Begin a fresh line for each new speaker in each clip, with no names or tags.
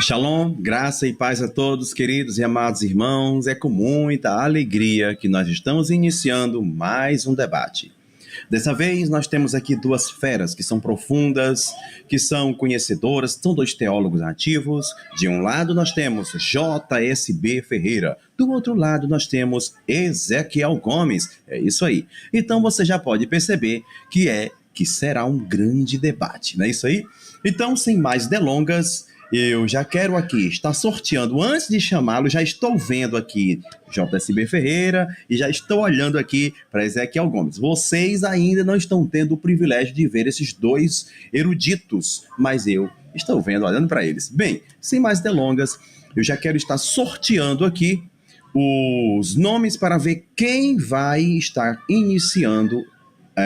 Shalom, graça e paz a todos, queridos e amados irmãos. É com muita alegria que nós estamos iniciando mais um debate. Dessa vez, nós temos aqui duas feras que são profundas, que são conhecedoras, são dois teólogos ativos. De um lado, nós temos JSB Ferreira. Do outro lado, nós temos Ezequiel Gomes. É isso aí. Então, você já pode perceber que será um grande debate, não é isso aí? Então, sem mais delongas, eu já quero aqui estar sorteando. Antes de chamá-lo, já estou vendo aqui JSB Ferreira e já estou olhando aqui para Ezequiel Gomes. Vocês ainda não estão tendo o privilégio de ver esses dois eruditos, mas eu estou vendo, olhando para eles. Bem, sem mais delongas, eu já quero estar sorteando aqui os nomes para ver quem vai estar iniciando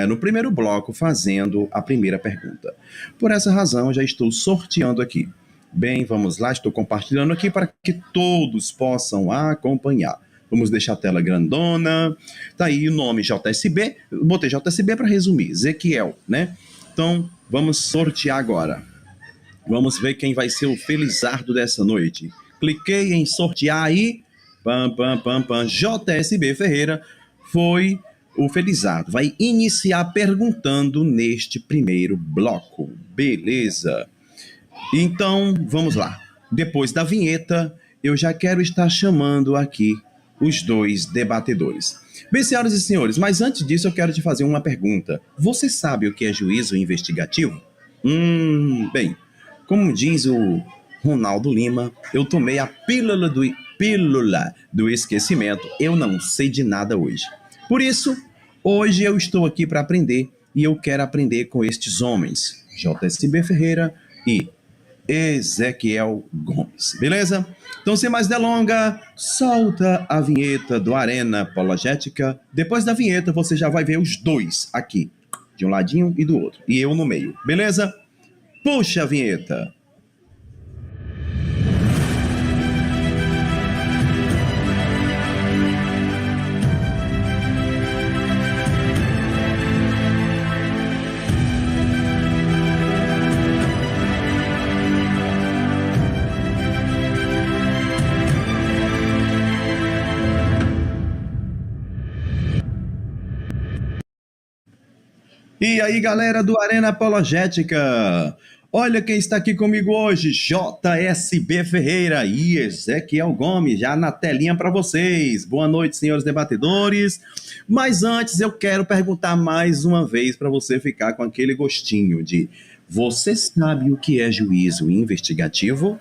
no primeiro bloco, fazendo a primeira pergunta. Por essa razão, eu já estou sorteando aqui. Bem, vamos lá, estou compartilhando aqui para que todos possam acompanhar. Vamos deixar a tela grandona. Tá aí o nome JSB. Eu botei JSB para resumir, Ezequiel, né? Então, vamos sortear agora. Vamos ver quem vai ser o felizardo dessa noite. Cliquei em sortear aí. JSB Ferreira foi o felizardo. Vai iniciar perguntando neste primeiro bloco. Beleza. Então, vamos lá. Depois da vinheta, eu já quero estar chamando aqui os dois debatedores. Bem, senhoras e senhores, mas antes disso eu quero te fazer uma pergunta. Você sabe o que é juízo investigativo? Bem, como diz o Ronaldo Lima, eu tomei a pílula do esquecimento. Eu não sei de nada hoje. Por isso, hoje eu estou aqui para aprender e eu quero aprender com estes homens, JSB Ferreira e Ezequiel Gomes, beleza? Então, sem mais delonga, solta a vinheta do Arena Apologética. Depois da vinheta, você já vai ver os dois aqui, de um ladinho e do outro, e eu no meio, beleza? Puxa a vinheta! E aí, galera do Arena Apologética, olha quem está aqui comigo hoje, JSB Ferreira e Ezequiel Gomes, já na telinha para vocês. Boa noite, senhores debatedores. Mas antes eu quero perguntar mais uma vez para você ficar com aquele gostinho de: você sabe o que é juízo investigativo?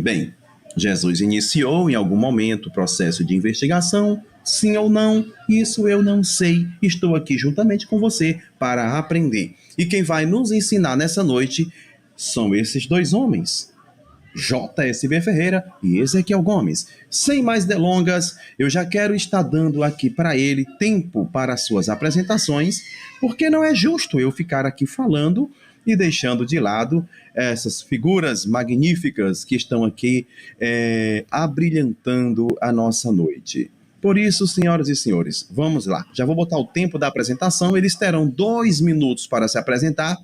Bem, Jesus iniciou em algum momento o processo de investigação. Sim ou não? Isso eu não sei. Estou aqui juntamente com você para aprender. E quem vai nos ensinar nessa noite são esses dois homens, JSB Ferreira e Ezequiel Gomes. Sem mais delongas, eu já quero estar dando aqui para ele tempo para suas apresentações, porque não é justo eu ficar aqui falando e deixando de lado essas figuras magníficas que estão aqui abrilhantando a nossa noite. Por isso, senhoras e senhores, vamos lá. Já vou botar o tempo da apresentação. Eles terão 2 minutos para se apresentar.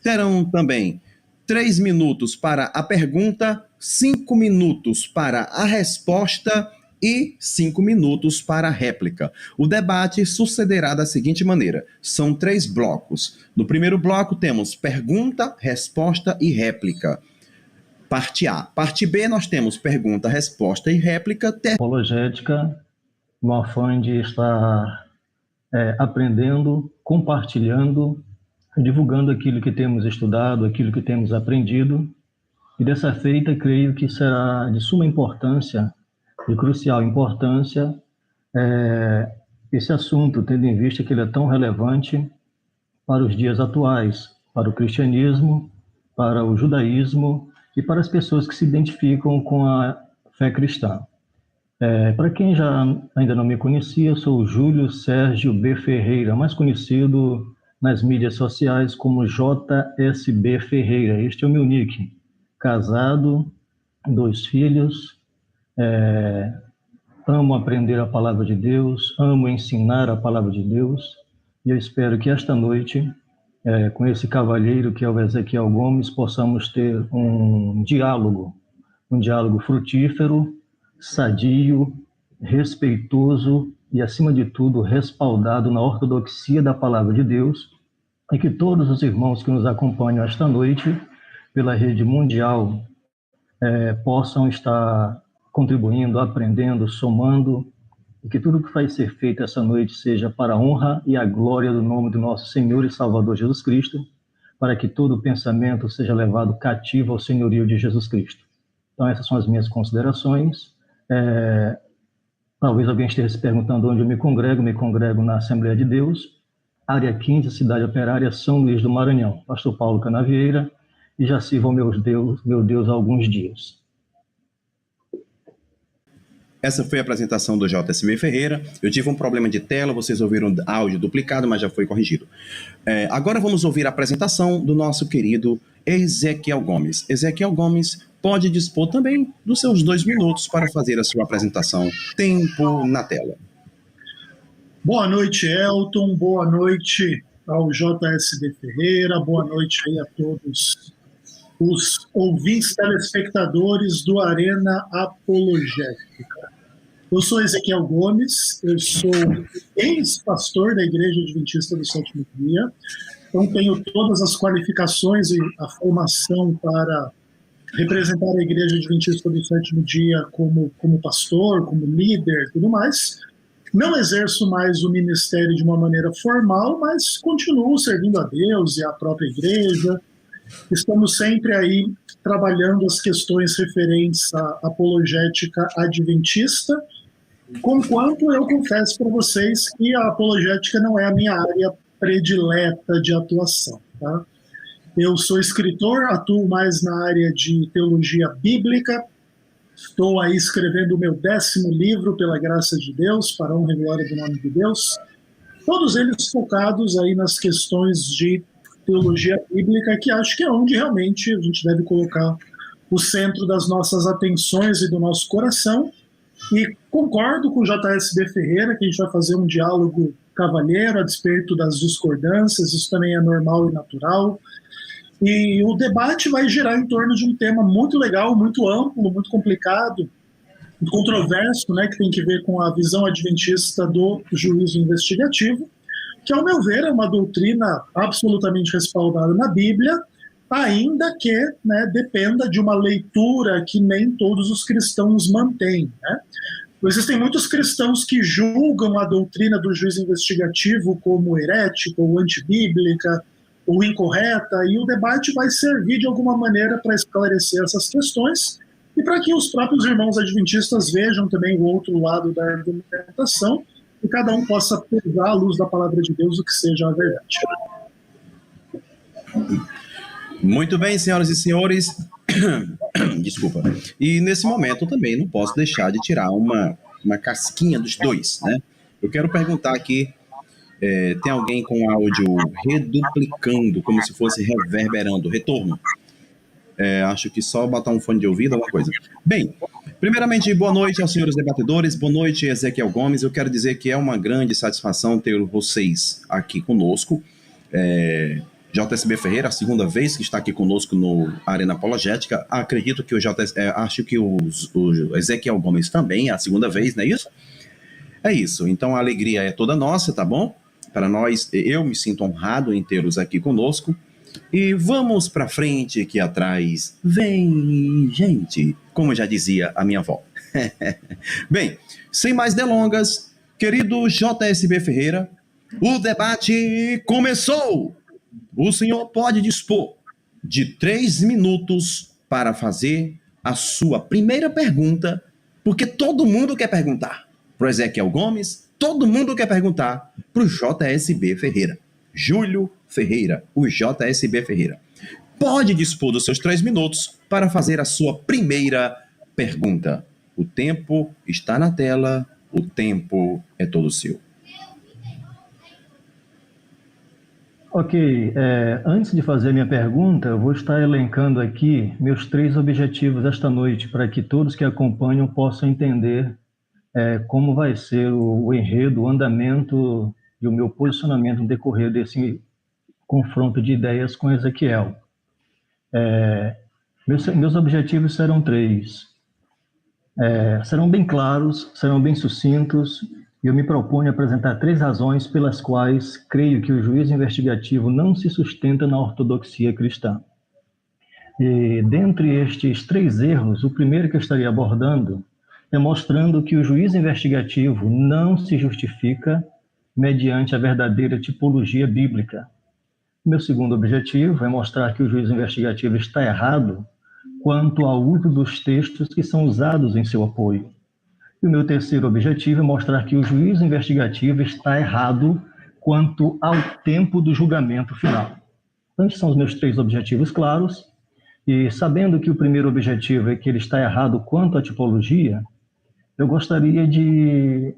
Terão também 3 minutos para a pergunta, 5 minutos para a resposta e 5 minutos para a réplica. O debate sucederá da seguinte maneira: são 3 blocos. No primeiro bloco temos pergunta, resposta e réplica. Parte A. Parte B, nós temos pergunta, resposta e réplica.
Apologética, no afã de estar aprendendo, compartilhando, divulgando aquilo que temos estudado, aquilo que temos aprendido. E dessa feita, creio que será de suma importância, de crucial importância, esse assunto, tendo em vista que ele é tão relevante para os dias atuais, para o cristianismo, para o judaísmo e para as pessoas que se identificam com a fé cristã. Para quem ainda não me conhecia, eu sou o Júlio Sérgio B. Ferreira, mais conhecido nas mídias sociais como JSB Ferreira. Este é o meu nick. Casado, 2 filhos, amo aprender a palavra de Deus, amo ensinar a palavra de Deus, e eu espero que esta noite com esse cavalheiro que é o Ezequiel Gomes, possamos ter um diálogo frutífero, sadio, respeitoso e, acima de tudo, respaldado na ortodoxia da palavra de Deus, e que todos os irmãos que nos acompanham esta noite pela rede mundial possam estar contribuindo, aprendendo, somando, e que tudo que vai ser feito essa noite seja para a honra e a glória do nome do nosso Senhor e Salvador Jesus Cristo, para que todo pensamento seja levado cativo ao senhorio de Jesus Cristo. Então, essas são as minhas considerações. Talvez alguém esteja se perguntando onde eu me congrego na Assembleia de Deus, área 15, Cidade Operária, São Luís do Maranhão. Pastor Paulo Canavieira, e já sirvo ao meu Deus há alguns dias.
Essa foi a apresentação do JSB Ferreira. Eu tive um problema de tela, vocês ouviram áudio duplicado, mas já foi corrigido. Agora vamos ouvir a apresentação do nosso querido Ezequiel Gomes. Ezequiel Gomes pode dispor também dos seus 2 minutos para fazer a sua apresentação. Tempo na tela.
Boa noite, Elton. Boa noite ao JSB Ferreira. Boa noite aí a todos os ouvintes telespectadores do Arena Apologética. Eu sou Ezequiel Gomes, eu sou ex-pastor da Igreja Adventista do Sétimo Dia, então tenho todas as qualificações e a formação para representar a Igreja Adventista do Sétimo Dia como pastor, como líder e tudo mais. Não exerço mais o ministério de uma maneira formal, mas continuo servindo a Deus e à própria igreja. Estamos sempre aí trabalhando as questões referentes à apologética adventista, conquanto eu confesso para vocês que a apologética não é a minha área predileta de atuação. Tá? Eu sou escritor, atuo mais na área de teologia bíblica, estou aí escrevendo o meu 10º livro, pela graça de Deus, para a honra e glória do nome de Deus, todos eles focados aí nas questões de teologia bíblica, que acho que é onde realmente a gente deve colocar o centro das nossas atenções e do nosso coração. E concordo com o JSB Ferreira que a gente vai fazer um diálogo cavalheiro a despeito das discordâncias, isso também é normal e natural. E o debate vai girar em torno de um tema muito legal, muito amplo, muito complicado, muito controverso, né, que tem que ver com a visão adventista do juízo investigativo, que, ao meu ver, é uma doutrina absolutamente respaldada na Bíblia, ainda que, né, dependa de uma leitura que nem todos os cristãos mantêm. Né? Existem muitos cristãos que julgam a doutrina do juízo investigativo como herética ou antibíblica ou incorreta, e o debate vai servir de alguma maneira para esclarecer essas questões e para que os próprios irmãos adventistas vejam também o outro lado da argumentação e cada um possa pesar à luz da palavra de Deus o que seja a verdade.
Muito bem, senhoras e senhores. Desculpa. E nesse momento também não posso deixar de tirar uma casquinha dos dois, né? Eu quero perguntar aqui, tem alguém com áudio reduplicando, como se fosse reverberando, retorno? Acho que só botar um fone de ouvido, alguma coisa. Bem, primeiramente, boa noite aos senhores debatedores, boa noite, Ezequiel Gomes. Eu quero dizer que é uma grande satisfação ter vocês aqui conosco. JSB Ferreira, a segunda vez que está aqui conosco no Arena Apologética. Acredito que acho que o Ezequiel Gomes também é a segunda vez, não é isso? É isso. Então a alegria é toda nossa, tá bom? Para nós, eu me sinto honrado em tê-los aqui conosco. E vamos para frente aqui atrás. Vem, gente, como já dizia a minha avó. Bem, sem mais delongas, querido JSB Ferreira, o debate começou! O senhor pode dispor de 3 minutos para fazer a sua primeira pergunta, porque todo mundo quer perguntar para o Ezequiel Gomes, todo mundo quer perguntar para o JSB Ferreira. Júlio Ferreira, o JSB Ferreira. Pode dispor dos seus 3 minutos para fazer a sua primeira pergunta. O tempo está na tela, o tempo é todo seu.
Ok, antes de fazer minha pergunta, eu vou estar elencando aqui meus 3 objetivos esta noite, para que todos que acompanham possam entender como vai ser o enredo, o andamento e o meu posicionamento no decorrer desse confronto de ideias com Ezequiel. Meus objetivos serão 3. Serão bem claros, serão bem sucintos, e eu me proponho apresentar 3 razões pelas quais creio que o juízo investigativo não se sustenta na ortodoxia cristã. E dentre estes 3 erros, o primeiro que eu estaria abordando é mostrando que o juízo investigativo não se justifica mediante a verdadeira tipologia bíblica. Meu segundo objetivo é mostrar que o juízo investigativo está errado quanto ao uso dos textos que são usados em seu apoio. E o meu terceiro objetivo é mostrar que o juízo investigativo está errado quanto ao tempo do julgamento final. Então, esses são os meus 3 objetivos claros, e sabendo que o primeiro objetivo é que ele está errado quanto à tipologia, eu gostaria de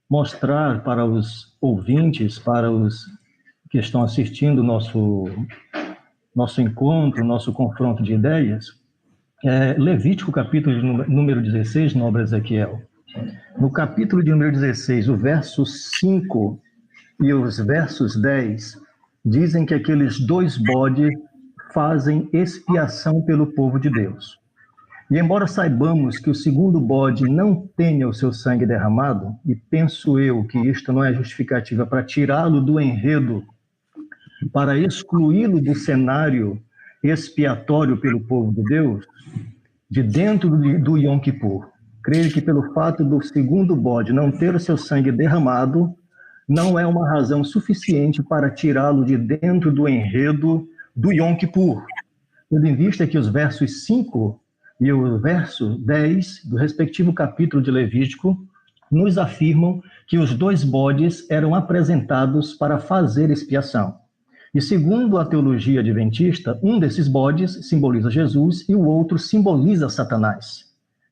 mostrar para os ouvintes, para os que estão assistindo nosso encontro, nosso confronto de ideias, Levítico, capítulo número 16, na obra Ezequiel. No capítulo de número 16, o verso 5 e os versos 10 dizem que aqueles 2 bodes fazem expiação pelo povo de Deus. E embora saibamos que o segundo bode não tenha o seu sangue derramado, e penso eu que isto não é justificativa para tirá-lo do enredo, para excluí-lo do cenário expiatório pelo povo de Deus, de dentro do Yom Kippur, creio que pelo fato do segundo bode não ter o seu sangue derramado, não é uma razão suficiente para tirá-lo de dentro do enredo do Yom Kippur. Tendo em vista que os versos 5 e o verso 10 do respectivo capítulo de Levítico nos afirmam que os 2 bodes eram apresentados para fazer expiação. E segundo a teologia adventista, um desses bodes simboliza Jesus e o outro simboliza Satanás.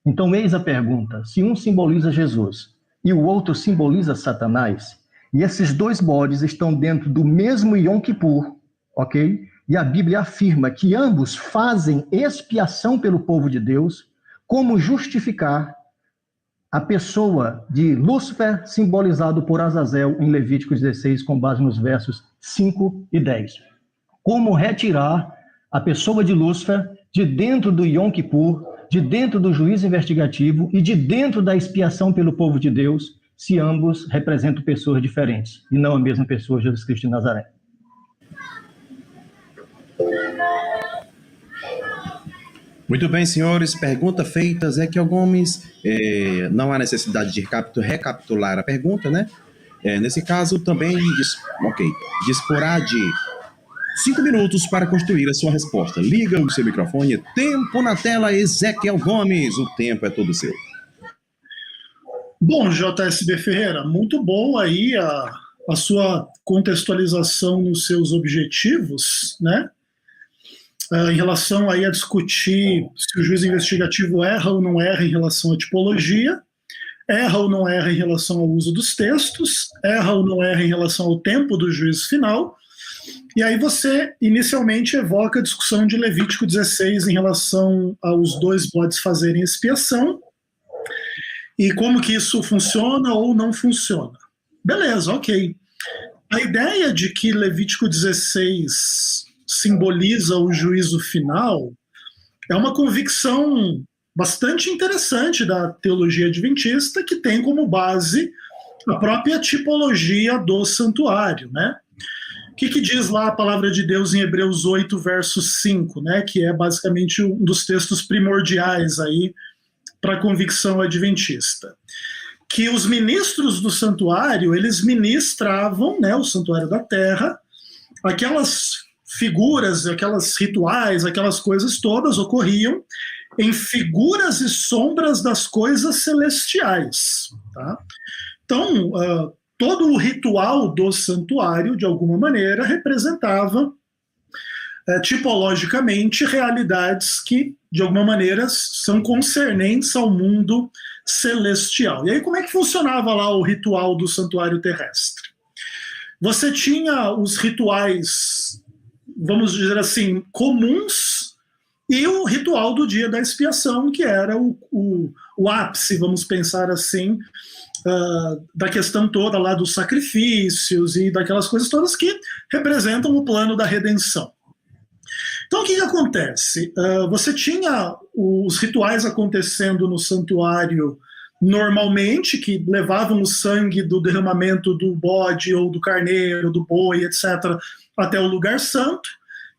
Então, eis a pergunta: se um simboliza Jesus e o outro simboliza Satanás, e esses 2 bodes estão dentro do mesmo Yom Kippur, ok? E a Bíblia afirma que ambos fazem expiação pelo povo de Deus, como justificar a pessoa de Lúcifer, simbolizado por Azazel em Levítico 16, com base nos versos 5 e 10. Como retirar a pessoa de Lúcifer de dentro do Yom Kippur, de dentro do juízo investigativo e de dentro da expiação pelo povo de Deus, se ambos representam pessoas diferentes, e não a mesma pessoa, Jesus Cristo de Nazaré.
Muito bem, senhores. Pergunta feita, Ezequiel Gomes. Não há necessidade de recapitular a pergunta, né? Nesse caso, também disporá de 5 minutos para construir a sua resposta. Liga o seu microfone. Tempo na tela, Ezequiel Gomes. O tempo é todo seu.
Bom, JSB Ferreira, muito bom aí a sua contextualização nos seus objetivos, né? Em relação aí a discutir se o juízo investigativo erra ou não erra em relação à tipologia, erra ou não erra em relação ao uso dos textos, erra ou não erra em relação ao tempo do juízo final, e aí você inicialmente evoca a discussão de Levítico 16 em relação aos 2 bodes fazerem expiação, e como que isso funciona ou não funciona. Beleza, ok. A ideia de que Levítico 16 simboliza o juízo final é uma convicção bastante interessante da teologia adventista, que tem como base a própria tipologia do santuário, né? O que diz lá a palavra de Deus em Hebreus 8, verso 5, né? Que é basicamente um dos textos primordiais aí para a convicção adventista. Que os ministros do santuário, eles ministravam, né, o santuário da terra, aquelas figuras, aquelas rituais, aquelas coisas todas ocorriam em figuras e sombras das coisas celestiais. Tá? Então, todo o ritual do santuário, de alguma maneira, representava tipologicamente realidades que, de alguma maneira, são concernentes ao mundo celestial. E aí, como é que funcionava lá o ritual do santuário terrestre? Você tinha os rituais, vamos dizer assim, comuns, e o ritual do dia da expiação, que era o ápice, vamos pensar assim, da questão toda lá dos sacrifícios e daquelas coisas todas que representam o plano da redenção. Então, o que acontece? Você tinha os rituais acontecendo no santuário normalmente, que levavam o sangue do derramamento do bode ou do carneiro, do boi, etc., até o lugar santo,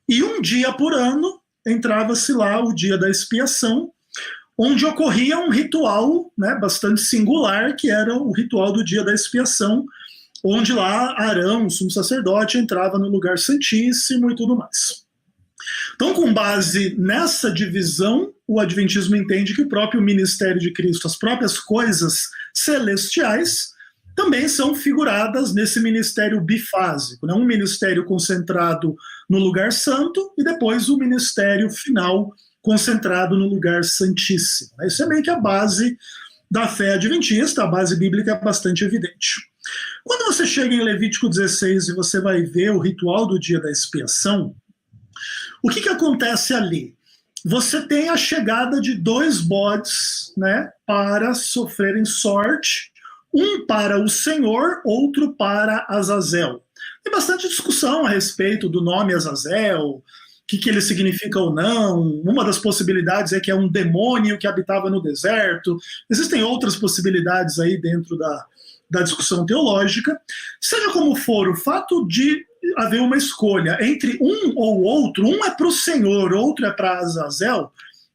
e um dia por ano entrava-se lá o dia da expiação, onde ocorria um ritual, né, bastante singular, que era o ritual do dia da expiação, onde lá Arão, o sumo sacerdote, entrava no lugar santíssimo e tudo mais. Então, com base nessa divisão, o Adventismo entende que o próprio ministério de Cristo, as próprias coisas celestiais, também são figuradas nesse ministério bifásico, né? Um ministério concentrado no lugar santo e depois o ministério final concentrado no lugar santíssimo. Isso é meio que a base da fé adventista, a base bíblica é bastante evidente. Quando você chega em Levítico 16 e você vai ver o ritual do dia da expiação, o que acontece ali? Você tem a chegada de 2 bodes, né, para sofrerem sorte, um para o Senhor, outro para Azazel. Tem bastante discussão a respeito do nome Azazel, o que ele significa ou não. Uma das possibilidades é que é um demônio que habitava no deserto. Existem outras possibilidades aí dentro da discussão teológica. Seja como for, o fato de haver uma escolha entre um ou outro, um é para o Senhor, outro é para Azazel,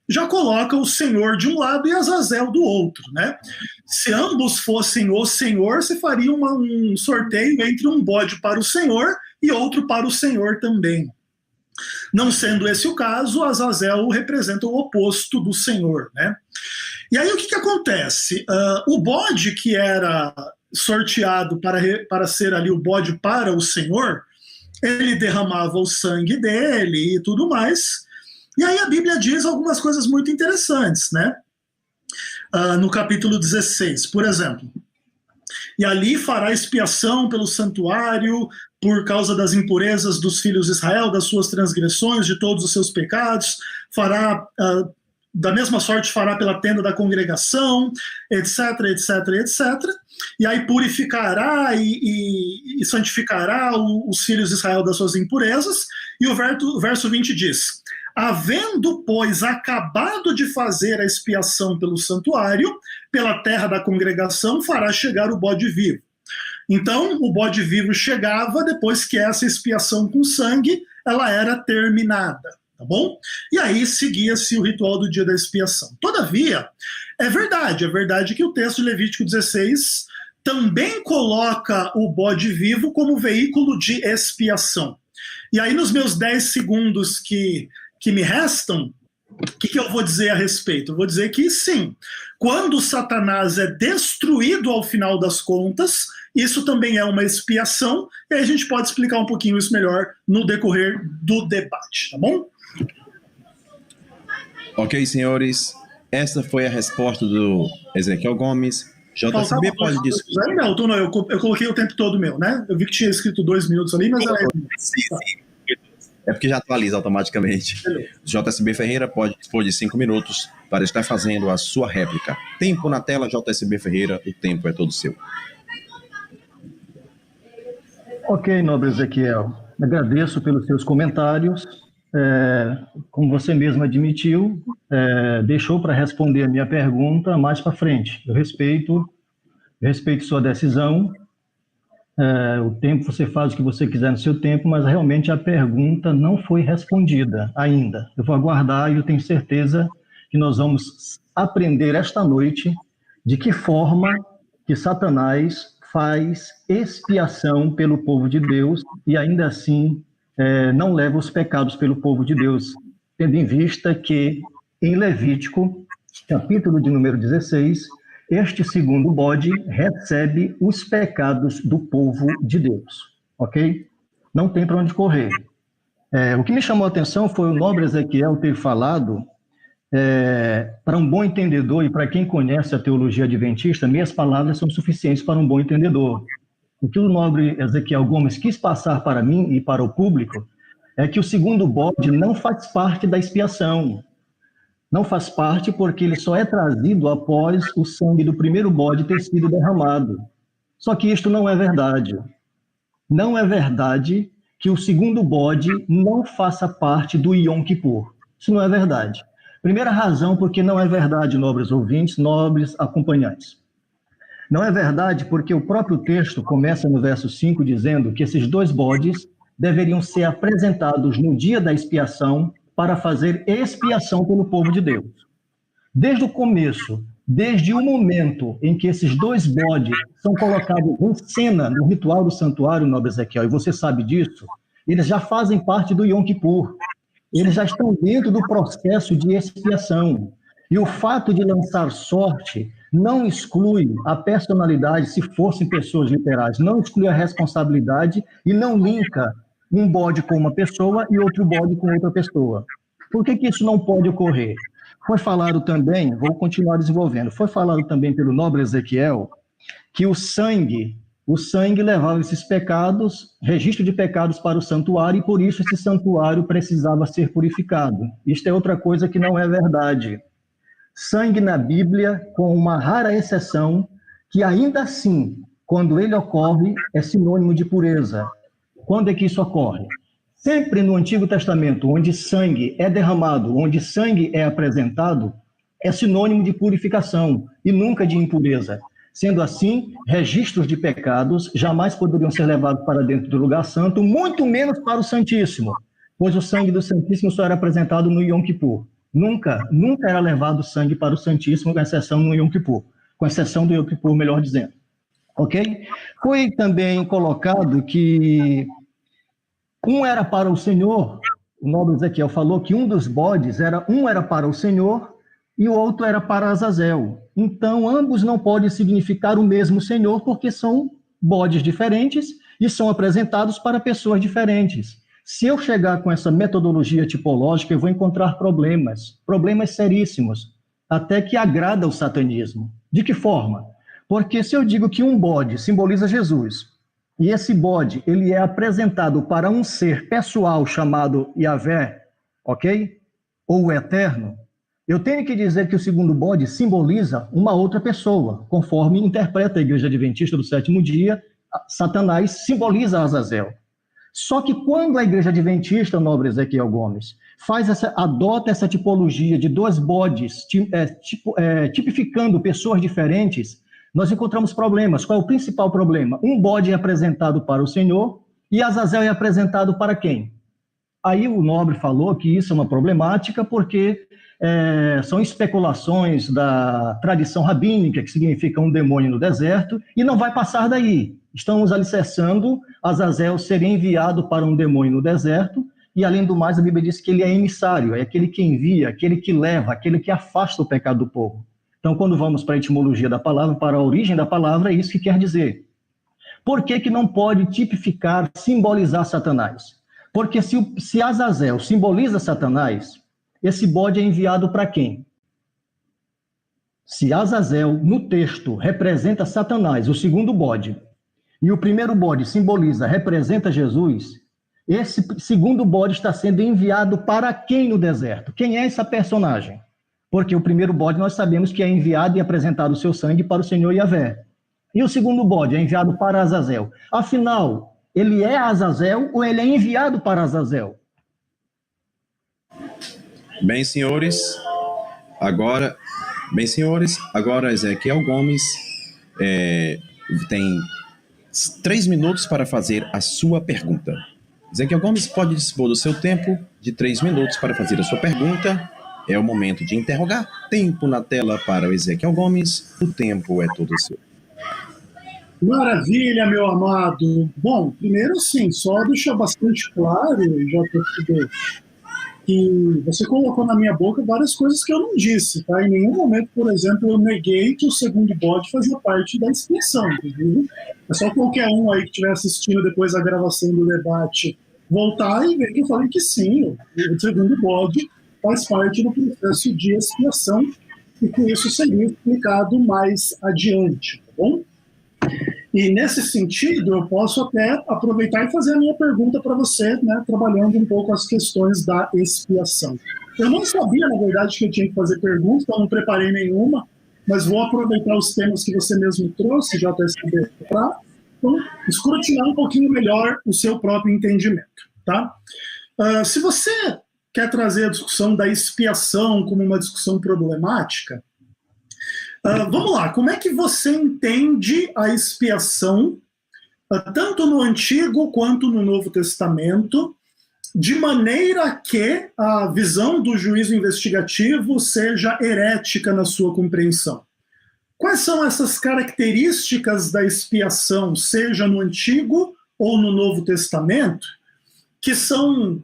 já coloca o Senhor de um lado e Azazel do outro, né? Se ambos fossem o Senhor, você faria um sorteio entre um bode para o Senhor e outro para o Senhor também. Não sendo esse o caso, Azazel representa o oposto do Senhor, né? E aí o que acontece? O bode que era sorteado para ser ali o bode para o Senhor, ele derramava o sangue dele e tudo mais. E aí a Bíblia diz algumas coisas muito interessantes, né? No capítulo 16, por exemplo. E ali fará expiação pelo santuário por causa das impurezas dos filhos de Israel, das suas transgressões, de todos os seus pecados, fará... da mesma sorte fará pela tenda da congregação, etc, etc, etc. E aí purificará e santificará os filhos de Israel das suas impurezas. E o verso 20 diz: havendo, pois, acabado de fazer a expiação pelo santuário, pela terra da congregação fará chegar o bode vivo. Então, o bode vivo chegava depois que essa expiação com sangue ela era terminada. Tá bom? E aí seguia-se o ritual do dia da expiação. Todavia, é verdade que o texto de Levítico 16 também coloca o bode vivo como veículo de expiação. E aí, nos meus 10 segundos que me restam, o que eu vou dizer a respeito? Eu vou dizer que sim, quando Satanás é destruído ao final das contas, isso também é uma expiação, e aí a gente pode explicar um pouquinho isso melhor no decorrer do debate, tá bom?
Ok, senhores, essa foi a resposta do Ezequiel Gomes. JSB pode discutir.
Não, eu coloquei o tempo todo meu, né? Eu vi que tinha escrito 2 minutos ali, mas...
Sim. É porque já atualiza automaticamente. JSB Ferreira pode dispor de 5 minutos para estar fazendo a sua réplica. Tempo na tela, JSB Ferreira, o tempo é todo seu.
Ok, nobre Ezequiel. Agradeço pelos seus comentários. Como você mesmo admitiu, deixou para responder a minha pergunta mais para frente. Eu respeito sua decisão. O tempo você faz o que você quiser no seu tempo, mas realmente a pergunta não foi respondida ainda. Eu vou aguardar e eu tenho certeza que nós vamos aprender esta noite de que forma que Satanás faz expiação pelo povo de Deus e ainda assim não leva os pecados pelo povo de Deus, tendo em vista que em Levítico, capítulo de número 16, este segundo bode recebe os pecados do povo de Deus, ok? Não tem para onde correr. O que me chamou a atenção foi o nobre Ezequiel ter falado, para um bom entendedor e para quem conhece a teologia adventista, minhas palavras são suficientes para um bom entendedor. O que o nobre Ezequiel Gomes quis passar para mim e para o público é que o segundo bode não faz parte da expiação. Não faz parte porque ele só é trazido após o sangue do primeiro bode ter sido derramado. Só que isto não é verdade. Não é verdade que o segundo bode não faça parte do Yom Kippur. Isso não é verdade. Primeira razão, porque não é verdade, nobres ouvintes, nobres acompanhantes. Não é verdade porque o próprio texto começa no verso 5 dizendo que esses 2 bodes deveriam ser apresentados no dia da expiação para fazer expiação pelo povo de Deus. Desde o começo, desde o momento em que esses 2 bodes são colocados em cena no ritual do santuário, nobre Ezequiel, e você sabe disso, eles já fazem parte do Yom Kippur. Eles já estão dentro do processo de expiação. E o fato de lançar sorte não exclui a personalidade, se fossem pessoas literais, não exclui a responsabilidade e não linka um bode com uma pessoa e outro bode com outra pessoa. Por que isso não pode ocorrer? Foi falado também, vou continuar desenvolvendo, foi falado também pelo nobre Ezequiel que o sangue levava esses pecados, registro de pecados para o santuário, e por isso esse santuário precisava ser purificado. Isto é outra coisa que não é verdade. Sangue na Bíblia, com uma rara exceção, que ainda assim, quando ele ocorre, é sinônimo de pureza. Quando é que isso ocorre? Sempre no Antigo Testamento, onde sangue é derramado, onde sangue é apresentado, é sinônimo de purificação e nunca de impureza. Sendo assim, registros de pecados jamais poderiam ser levados para dentro do lugar santo, muito menos para o Santíssimo, pois o sangue do Santíssimo só era apresentado no Yom Kippur. Nunca era levado sangue para o Santíssimo, com exceção no Yom Kippur, com exceção do Yom Kippur, melhor dizendo. Ok? Foi também colocado que um era para o Senhor, o nobre Ezequiel falou que um dos bodes era para o Senhor e o outro era para Azazel. Então, ambos não podem significar o mesmo Senhor, porque são bodes diferentes e são apresentados para pessoas diferentes. Se eu chegar com essa metodologia tipológica, eu vou encontrar problemas seríssimos, até que agrada o satanismo. De que forma? Porque se eu digo que um bode simboliza Jesus, e esse bode ele é apresentado para um ser pessoal chamado Yahvé, ok? Ou o Eterno, eu tenho que dizer que o segundo bode simboliza uma outra pessoa, conforme interpreta a Igreja Adventista do Sétimo Dia, Satanás simboliza Azazel. Só que quando a Igreja Adventista, nobre Ezequiel Gomes, adota essa tipologia de 2 bodes, tipificando pessoas diferentes, nós encontramos problemas. Qual é o principal problema? Um bode é apresentado para o Senhor e Azazel é apresentado para quem? Aí o nobre falou que isso é uma problemática porque são especulações da tradição rabínica, que significa um demônio no deserto, e não vai passar daí. Estamos alicerçando Azazel ser enviado para um demônio no deserto, e além do mais a Bíblia diz que ele é emissário, é aquele que envia, aquele que leva, aquele que afasta o pecado do povo. Então, quando vamos para a etimologia da palavra, para a origem da palavra, é isso que quer dizer. Por que não pode tipificar, simbolizar Satanás? Porque se Azazel simboliza Satanás, esse bode é enviado para quem? Se Azazel, no texto, representa Satanás, o segundo bode, e o primeiro bode representa Jesus, esse segundo bode está sendo enviado para quem no deserto? Quem é essa personagem? Porque o primeiro bode nós sabemos que é enviado e apresentado o seu sangue para o Senhor Yahvé. E o segundo bode é enviado para Azazel. Afinal, ele é Azazel ou ele é enviado para Azazel?
Bem, senhores, agora Ezequiel Gomes tem 3 minutos para fazer a sua pergunta. Ezequiel Gomes pode dispor do seu tempo de 3 minutos para fazer a sua pergunta. É o momento de interrogar. Tempo na tela para o Ezequiel Gomes. O tempo é todo seu.
Maravilha, meu amado. Bom, primeiro sim, só deixar bastante claro, JTB, que você colocou na minha boca várias coisas que eu não disse, tá? Em nenhum momento, por exemplo, eu neguei que o segundo bode fazia parte da expiação, entendeu? É só qualquer um aí que estiver assistindo depois a gravação do debate voltar e ver que eu falei que sim, o segundo bode faz parte do processo de expiação e que isso seria explicado mais adiante, tá bom? E nesse sentido, eu posso até aproveitar e fazer a minha pergunta para você, né, trabalhando um pouco as questões da expiação. Eu não sabia, na verdade, que eu tinha que fazer perguntas, então não preparei nenhuma, mas vou aproveitar os temas que você mesmo trouxe, JSB, para escrutinar um pouquinho melhor o seu próprio entendimento. Tá? Se você quer trazer a discussão da expiação como uma discussão problemática, vamos lá, como é que você entende a expiação, tanto no Antigo quanto no Novo Testamento, de maneira que a visão do juízo investigativo seja herética na sua compreensão? Quais são essas características da expiação, seja no Antigo ou no Novo Testamento, que são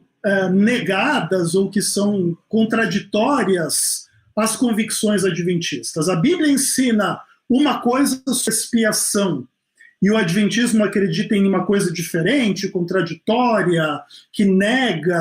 negadas ou que são contraditórias às convicções adventistas? A Bíblia ensina uma coisa sobre expiação, e o adventismo acredita em uma coisa diferente, contraditória, que nega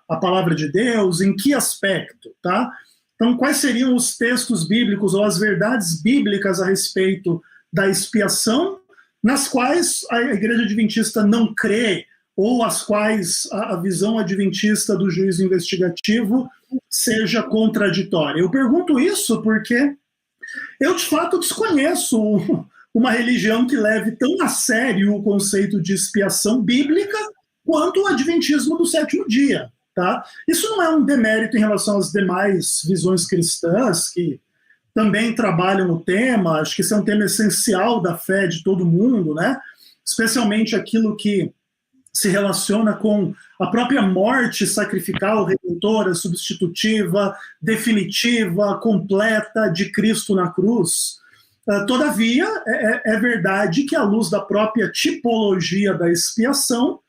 a palavra de Deus. Em que aspecto? Tá? Então, quais seriam os textos bíblicos ou as verdades bíblicas a respeito da expiação, nas quais a igreja adventista não crê, ou as quais a visão adventista do juízo investigativo seja contraditória? Eu pergunto isso porque eu, de fato, desconheço uma religião que leve tão a sério o conceito de expiação bíblica quanto o adventismo do sétimo dia. Tá? Isso não é um demérito em relação às demais visões cristãs, que também trabalham o tema. Acho que esse é um tema essencial da fé de todo mundo, né? Especialmente aquilo que se relaciona com a própria morte sacrificial, redentora, substitutiva, definitiva, completa de Cristo na cruz. Todavia, é verdade que, à luz da própria tipologia da expiação,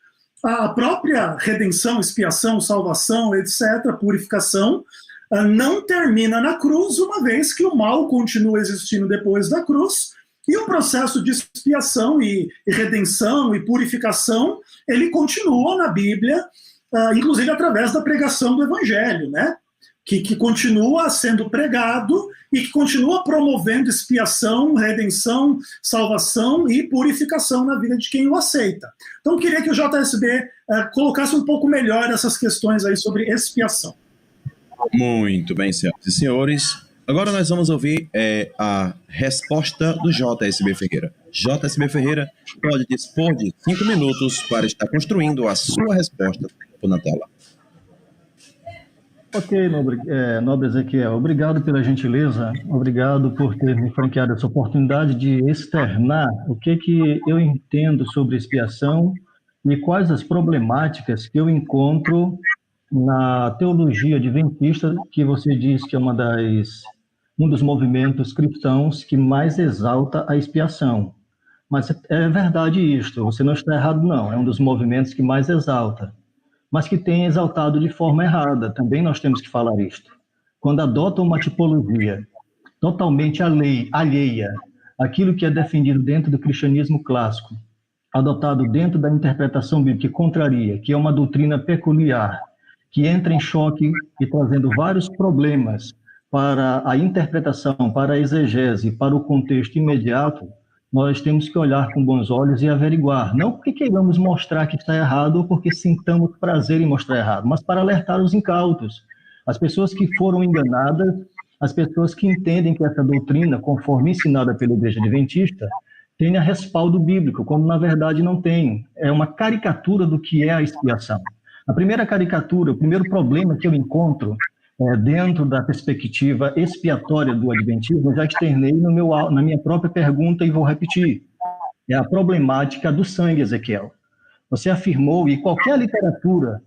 a própria redenção, expiação, salvação, etc., purificação, não termina na cruz, uma vez que o mal continua existindo depois da cruz, e o processo de expiação e redenção e purificação, ele continua na Bíblia, inclusive através da pregação do Evangelho, né? Que continua sendo pregado e que continua promovendo expiação, redenção, salvação e purificação na vida de quem o aceita. Então, eu queria que o JSB colocasse um pouco melhor essas questões aí sobre expiação.
Muito bem, senhoras e senhores. Agora nós vamos ouvir a resposta do JSB Ferreira. JSB Ferreira pode dispor de 5 minutos para estar construindo a sua resposta na tela.
Ok, nobre Ezequiel, obrigado pela gentileza, obrigado por ter me franqueado essa oportunidade de externar o que eu entendo sobre expiação e quais as problemáticas que eu encontro na teologia adventista, que você diz que é um dos movimentos cristãos que mais exalta a expiação. Mas é verdade isto, você não está errado não, é um dos movimentos que mais exalta, mas que tem exaltado de forma errada. Também nós temos que falar isto. Quando adota uma tipologia totalmente alheia àquilo que é defendido dentro do cristianismo clássico, adotado dentro da interpretação bíblica que contraria, que é uma doutrina peculiar, que entra em choque e trazendo vários problemas para a interpretação, para a exegese, para o contexto imediato, nós temos que olhar com bons olhos e averiguar. Não porque queiramos mostrar que está errado ou porque sintamos prazer em mostrar errado, mas para alertar os incautos, as pessoas que foram enganadas, as pessoas que entendem que essa doutrina, conforme ensinada pela Igreja Adventista, tenha respaldo bíblico, quando na verdade não tem. É uma caricatura do que é a expiação. A primeira caricatura, o primeiro problema que eu encontro dentro da perspectiva expiatória do Adventismo, eu já externei na minha própria pergunta e vou repetir. É a problemática do sangue, Ezequiel. Você afirmou, e qualquer literatura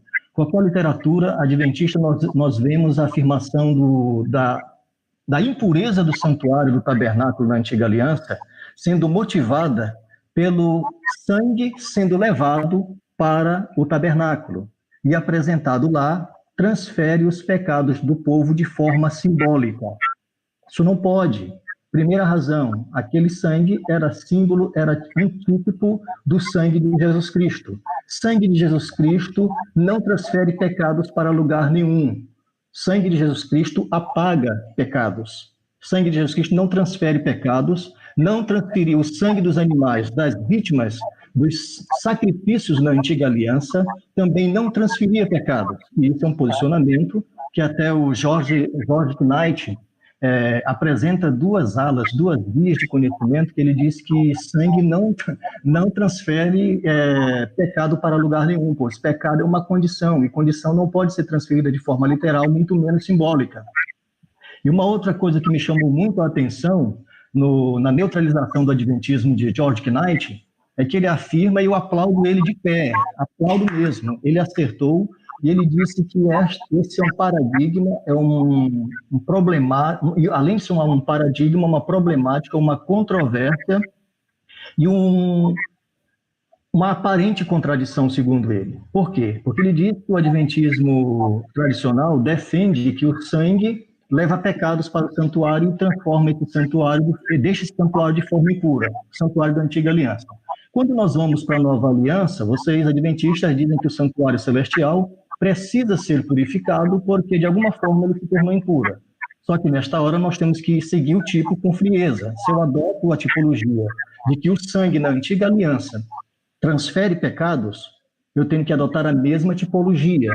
adventista, nós vemos a afirmação da impureza do santuário do tabernáculo na Antiga Aliança sendo motivada pelo sangue sendo levado para o tabernáculo e apresentado lá, transfere os pecados do povo de forma simbólica. Isso não pode. Primeira razão, aquele sangue era símbolo, era antítipo do sangue de Jesus Cristo. Sangue de Jesus Cristo não transfere pecados para lugar nenhum. Sangue de Jesus Cristo apaga pecados. Sangue de Jesus Cristo não transfere pecados, não transferiu o sangue dos animais, das vítimas, dos sacrifícios na Antiga Aliança, também não transferia pecados. E isso é um posicionamento que até o George Knight apresenta duas alas, duas vias de conhecimento, que ele diz que sangue não transfere pecado para lugar nenhum, pois pecado é uma condição, e condição não pode ser transferida de forma literal, muito menos simbólica. E uma outra coisa que me chamou muito a atenção na neutralização do adventismo de George Knight é que ele afirma, e eu aplaudo ele de pé, aplaudo mesmo, ele acertou, e ele disse que esse é um paradigma, é um problema, além de ser um paradigma, uma problemática, uma controvérsia e uma aparente contradição, segundo ele. Por quê? Porque ele diz que o adventismo tradicional defende que o sangue leva pecados para o santuário e transforma esse santuário, e deixa esse santuário de forma impura, o santuário da antiga aliança. Quando nós vamos para a nova aliança, vocês adventistas dizem que o santuário celestial precisa ser purificado porque de alguma forma ele se tornou impuro. Só que nesta hora nós temos que seguir o tipo com frieza. Se eu adoto a tipologia de que o sangue na antiga aliança transfere pecados, eu tenho que adotar a mesma tipologia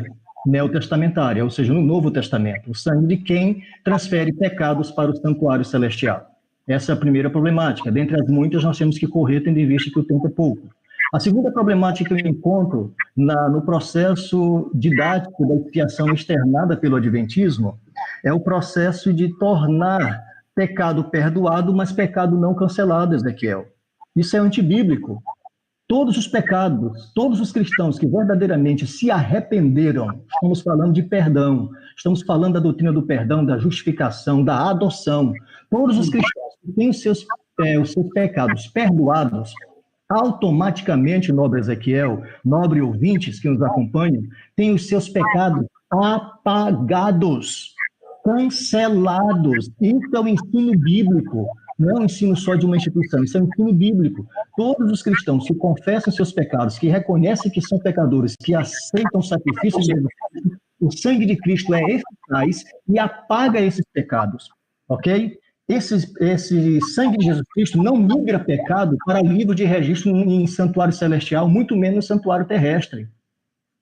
neotestamentária, ou seja, no Novo Testamento, o sangue de quem transfere pecados para o santuário celestial. Essa é a primeira problemática. Dentre as muitas, nós temos que correr, tendo em vista que o tempo é pouco. A segunda problemática que eu encontro no processo didático da expiação externada pelo adventismo é o processo de tornar pecado perdoado, mas pecado não cancelado, Ezequiel. Isso é antibíblico. Todos os pecados, todos os cristãos que verdadeiramente se arrependeram, estamos falando de perdão, estamos falando da doutrina do perdão, da justificação, da adoção. Todos os cristãos que têm os seus pecados perdoados, automaticamente, nobre Ezequiel, nobre ouvintes que nos acompanham, têm os seus pecados apagados, cancelados. Isso é o ensino bíblico, não é um ensino só de uma instituição, isso é um ensino bíblico. Todos os cristãos que confessam seus pecados, que reconhecem que são pecadores, que aceitam o sacrifício de Jesus, o sangue de Cristo é eficaz e apaga esses pecados, ok? Esse sangue de Jesus Cristo não migra pecado para livro de registro em santuário celestial, muito menos santuário terrestre,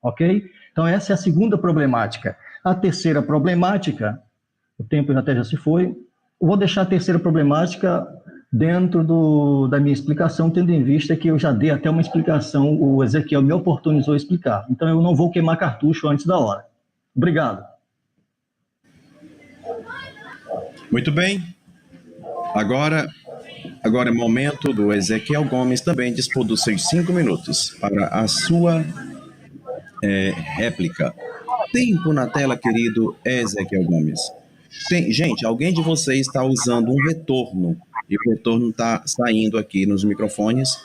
ok? Então essa é a segunda problemática. A terceira problemática, o tempo até já se foi, eu vou deixar a terceira problemática dentro da minha explicação, tendo em vista que eu já dei até uma explicação, o Ezequiel me oportunizou explicar, então eu não vou queimar cartucho antes da hora. Obrigado.
Muito bem. Agora é momento do Ezequiel Gomes também dispor dos seus 5 minutos para a sua réplica. Tempo na tela, querido Ezequiel Gomes. Gente, alguém de vocês está usando um retorno, e o retorno está saindo aqui nos microfones,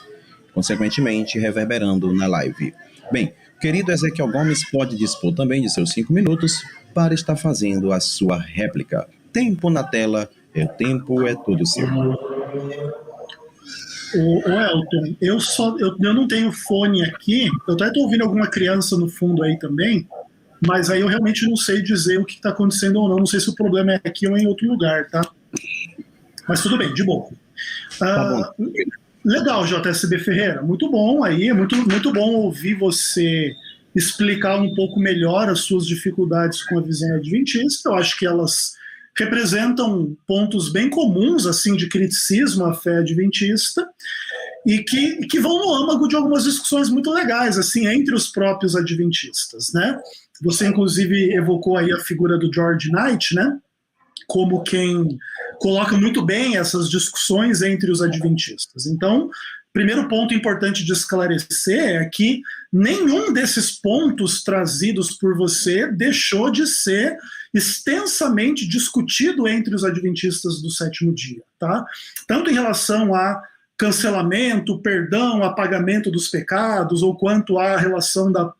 consequentemente reverberando na live. Bem, querido Ezequiel Gomes pode dispor também de seus 5 minutos para estar fazendo a sua réplica. Tempo na tela, o tempo é todo seu.
O Elton, eu não tenho fone aqui, eu até estou ouvindo alguma criança no fundo aí também, mas aí eu realmente não sei dizer o que está acontecendo ou não sei se o problema é aqui ou em outro lugar, tá? Mas tudo bem, de boa.
Tá bom.
Legal, JSB Ferreira, muito bom aí, muito bom ouvir você explicar um pouco melhor as suas dificuldades com a visão adventista. Eu acho que elas representam pontos bem comuns assim de criticismo à fé adventista e que vão no âmago de algumas discussões muito legais assim entre os próprios adventistas, né? Você inclusive evocou aí a figura do George Knight, né? Como quem coloca muito bem essas discussões entre os adventistas. Então, primeiro ponto importante de esclarecer é que nenhum desses pontos trazidos por você deixou de ser extensamente discutido entre os adventistas do sétimo dia, tá? Tanto em relação a cancelamento, perdão, apagamento dos pecados, ou quanto à relação da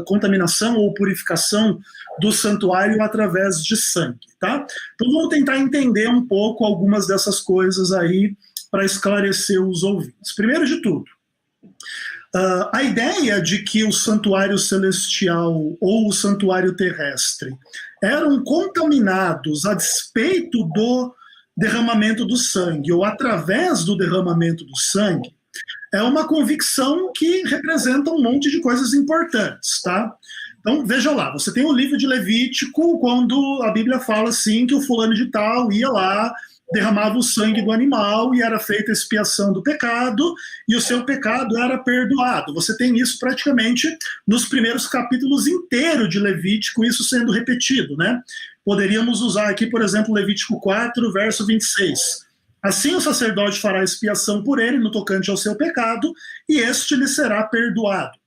contaminação ou purificação do santuário através de sangue, tá? Então vamos tentar entender um pouco algumas dessas coisas aí para esclarecer os ouvintes. Primeiro de tudo, a ideia de que o santuário celestial ou o santuário terrestre eram contaminados a despeito do derramamento do sangue, ou através do derramamento do sangue, é uma convicção que representa um monte de coisas importantes, tá? Então, veja lá, você tem o livro de Levítico, quando a Bíblia fala assim que o fulano de tal ia lá, derramava o sangue do animal e era feita a expiação do pecado, e o seu pecado era perdoado. Você tem isso praticamente nos primeiros capítulos inteiros de Levítico, isso sendo repetido, né? Poderíamos usar aqui, por exemplo, Levítico 4, verso 26. Assim o sacerdote fará expiação por ele no tocante ao seu pecado, e este lhe será perdoado.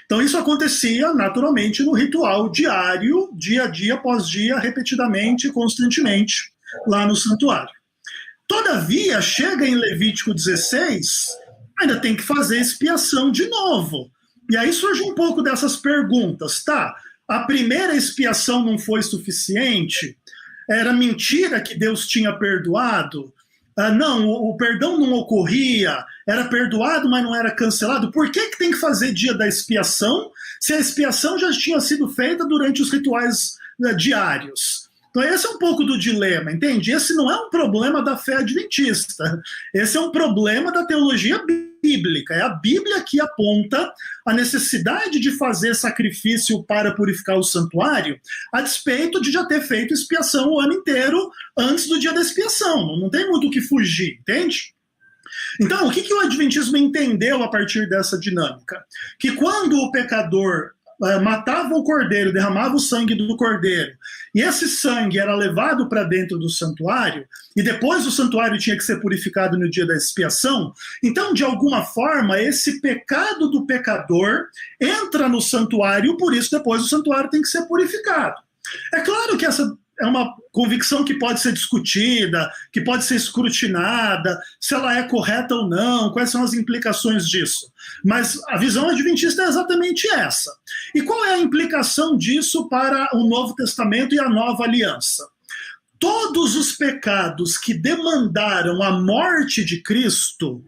Então isso acontecia naturalmente no ritual diário, dia a dia, após dia, repetidamente, constantemente, lá no santuário. Todavia, chega em Levítico 16, ainda tem que fazer expiação de novo. E aí surge um pouco dessas perguntas, tá? A primeira expiação não foi suficiente? Era mentira que Deus tinha perdoado? Não, o perdão não ocorria, era perdoado, mas não era cancelado. Por que tem que fazer dia da expiação, se a expiação já tinha sido feita durante os rituais diários? Então esse é um pouco do dilema, entende? Esse não é um problema da fé adventista, esse é um problema da teologia bíblica. É a Bíblia que aponta a necessidade de fazer sacrifício para purificar o santuário, a despeito de já ter feito expiação o ano inteiro antes do dia da expiação. Não tem muito o que fugir, entende? Então, o que o Adventismo entendeu a partir dessa dinâmica? Que quando o pecador matava o cordeiro, derramava o sangue do cordeiro, e esse sangue era levado para dentro do santuário, e depois o santuário tinha que ser purificado no dia da expiação, então, de alguma forma, esse pecado do pecador entra no santuário, por isso depois o santuário tem que ser purificado. É claro que essa é uma convicção que pode ser discutida, que pode ser escrutinada, se ela é correta ou não, quais são as implicações disso. Mas a visão adventista é exatamente essa. E qual é a implicação disso para o Novo Testamento e a Nova Aliança? Todos os pecados que demandaram a morte de Cristo,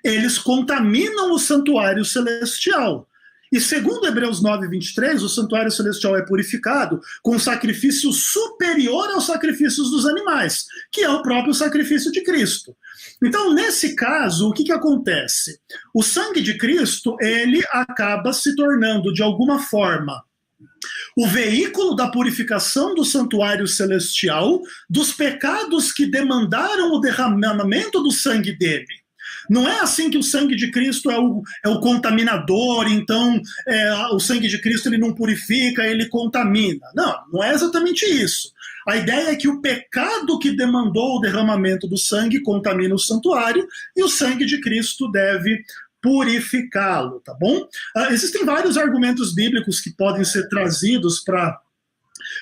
eles contaminam o santuário celestial. E segundo Hebreus 9, 23, o santuário celestial é purificado com um sacrifício superior aos sacrifícios dos animais, que é o próprio sacrifício de Cristo. Então, nesse caso, o que acontece? O sangue de Cristo, ele acaba se tornando, de alguma forma, o veículo da purificação do santuário celestial, dos pecados que demandaram o derramamento do sangue dele. Não é assim que o sangue de Cristo é o contaminador, então o sangue de Cristo ele não purifica, ele contamina. Não, não é exatamente isso. A ideia é que o pecado que demandou o derramamento do sangue contamina o santuário e o sangue de Cristo deve purificá-lo, tá bom? Existem vários argumentos bíblicos que podem ser trazidos para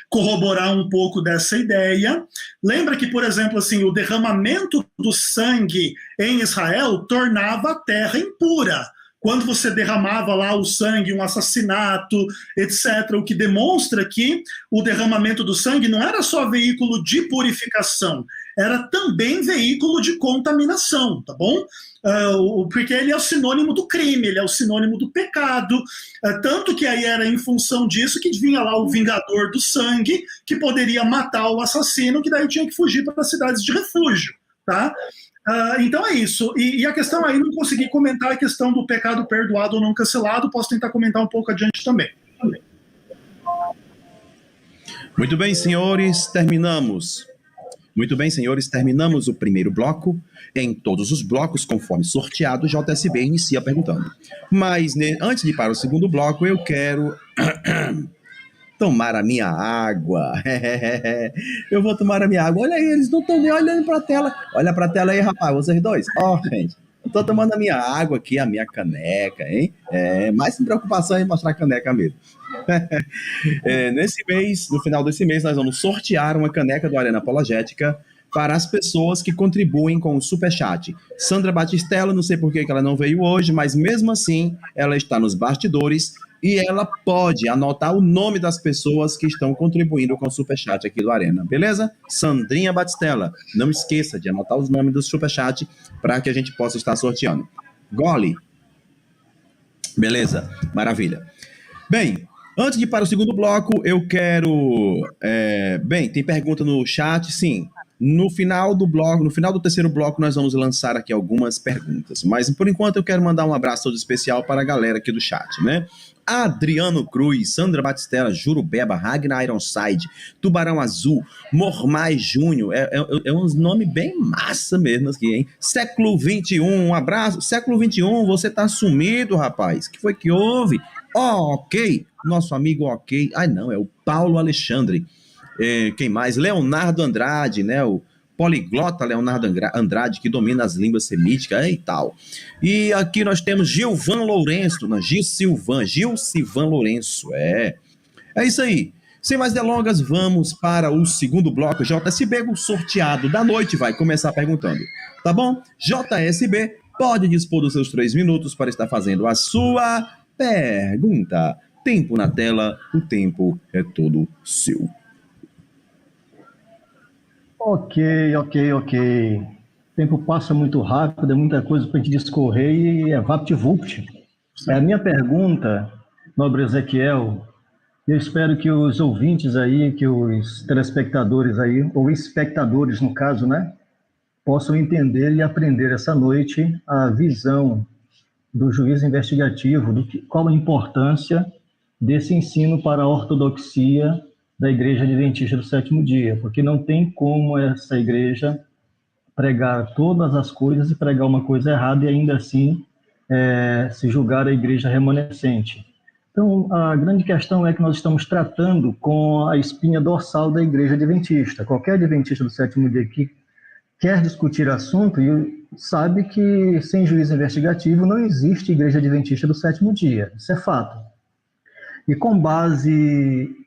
corroborar um pouco dessa ideia. Lembra que, por exemplo, assim, o derramamento do sangue em Israel tornava a terra impura. Quando você derramava lá o sangue, um assassinato, etc., o que demonstra que o derramamento do sangue não era só veículo de purificação, era também veículo de contaminação, tá bom? Porque ele é o sinônimo do crime, ele é o sinônimo do pecado, tanto que aí era em função disso que vinha lá o vingador do sangue, que poderia matar o assassino, que daí tinha que fugir para as cidades de refúgio, tá? Então é isso, e a questão aí, não consegui comentar a questão do pecado perdoado ou não cancelado, posso tentar comentar um pouco adiante também.
Muito bem, senhores, terminamos o primeiro bloco. Em todos os blocos, conforme sorteado, o JSB inicia perguntando. Mas antes de ir para o segundo bloco, eu quero tomar a minha água. Eu vou tomar a minha água. Olha aí, eles não estão nem olhando para a tela. Olha para a tela aí, rapaz, vocês dois. Gente, eu estou tomando a minha água aqui, a minha caneca, hein? Mais sem preocupação em mostrar a caneca mesmo. Nesse mês, no final desse mês, nós vamos sortear uma caneca do Arena Apologética para as pessoas que contribuem com o Superchat. Sandra Batistella, não sei por que ela não veio hoje, mas mesmo assim, ela está nos bastidores e ela pode anotar o nome das pessoas que estão contribuindo com o Superchat aqui do Arena, beleza? Sandrinha Batistella, não esqueça de anotar os nomes do Superchat para que a gente possa estar sorteando. Gole. Beleza, maravilha. Bem, antes de ir para o segundo bloco, eu quero... tem pergunta no chat, sim. No final do terceiro bloco, nós vamos lançar aqui algumas perguntas. Mas, por enquanto, eu quero mandar um abraço todo especial para a galera aqui do chat, né? Adriano Cruz, Sandra Batistella, Jurubeba, Ragnar Ironside, Tubarão Azul, Mormai Júnior, é um nome bem massa mesmo aqui, hein? Século 21, um abraço. Século 21, você tá sumido, rapaz. O que foi que houve? Ok, nosso amigo Ok. Ai, não, é o Paulo Alexandre. Quem mais? Leonardo Andrade, né? O poliglota Leonardo Andrade, que domina as línguas semíticas e tal. E aqui nós temos Gilvan Lourenço, Gil Silvan Lourenço, é isso aí. Sem mais delongas, vamos para o segundo bloco. JSB, o sorteado da noite, vai começar perguntando, tá bom? JSB, pode dispor dos seus 3 minutos para estar fazendo a sua pergunta. Tempo na tela, o tempo é todo seu.
Ok. O tempo passa muito rápido, é muita coisa para a gente discorrer e é vapt-vupt. A minha pergunta, nobre Ezequiel, eu espero que os ouvintes aí, que os telespectadores aí, ou espectadores no caso, né, possam entender e aprender essa noite a visão do juiz investigativo, qual a importância desse ensino para a ortodoxia da Igreja Adventista do Sétimo Dia, porque não tem como essa igreja pregar todas as coisas e pregar uma coisa errada e ainda assim se julgar a igreja remanescente. Então, a grande questão é que nós estamos tratando com a espinha dorsal da Igreja Adventista. Qualquer Adventista do Sétimo Dia que quer discutir assunto sabe que sem juízo investigativo não existe Igreja Adventista do Sétimo Dia. Isso é fato. E com base...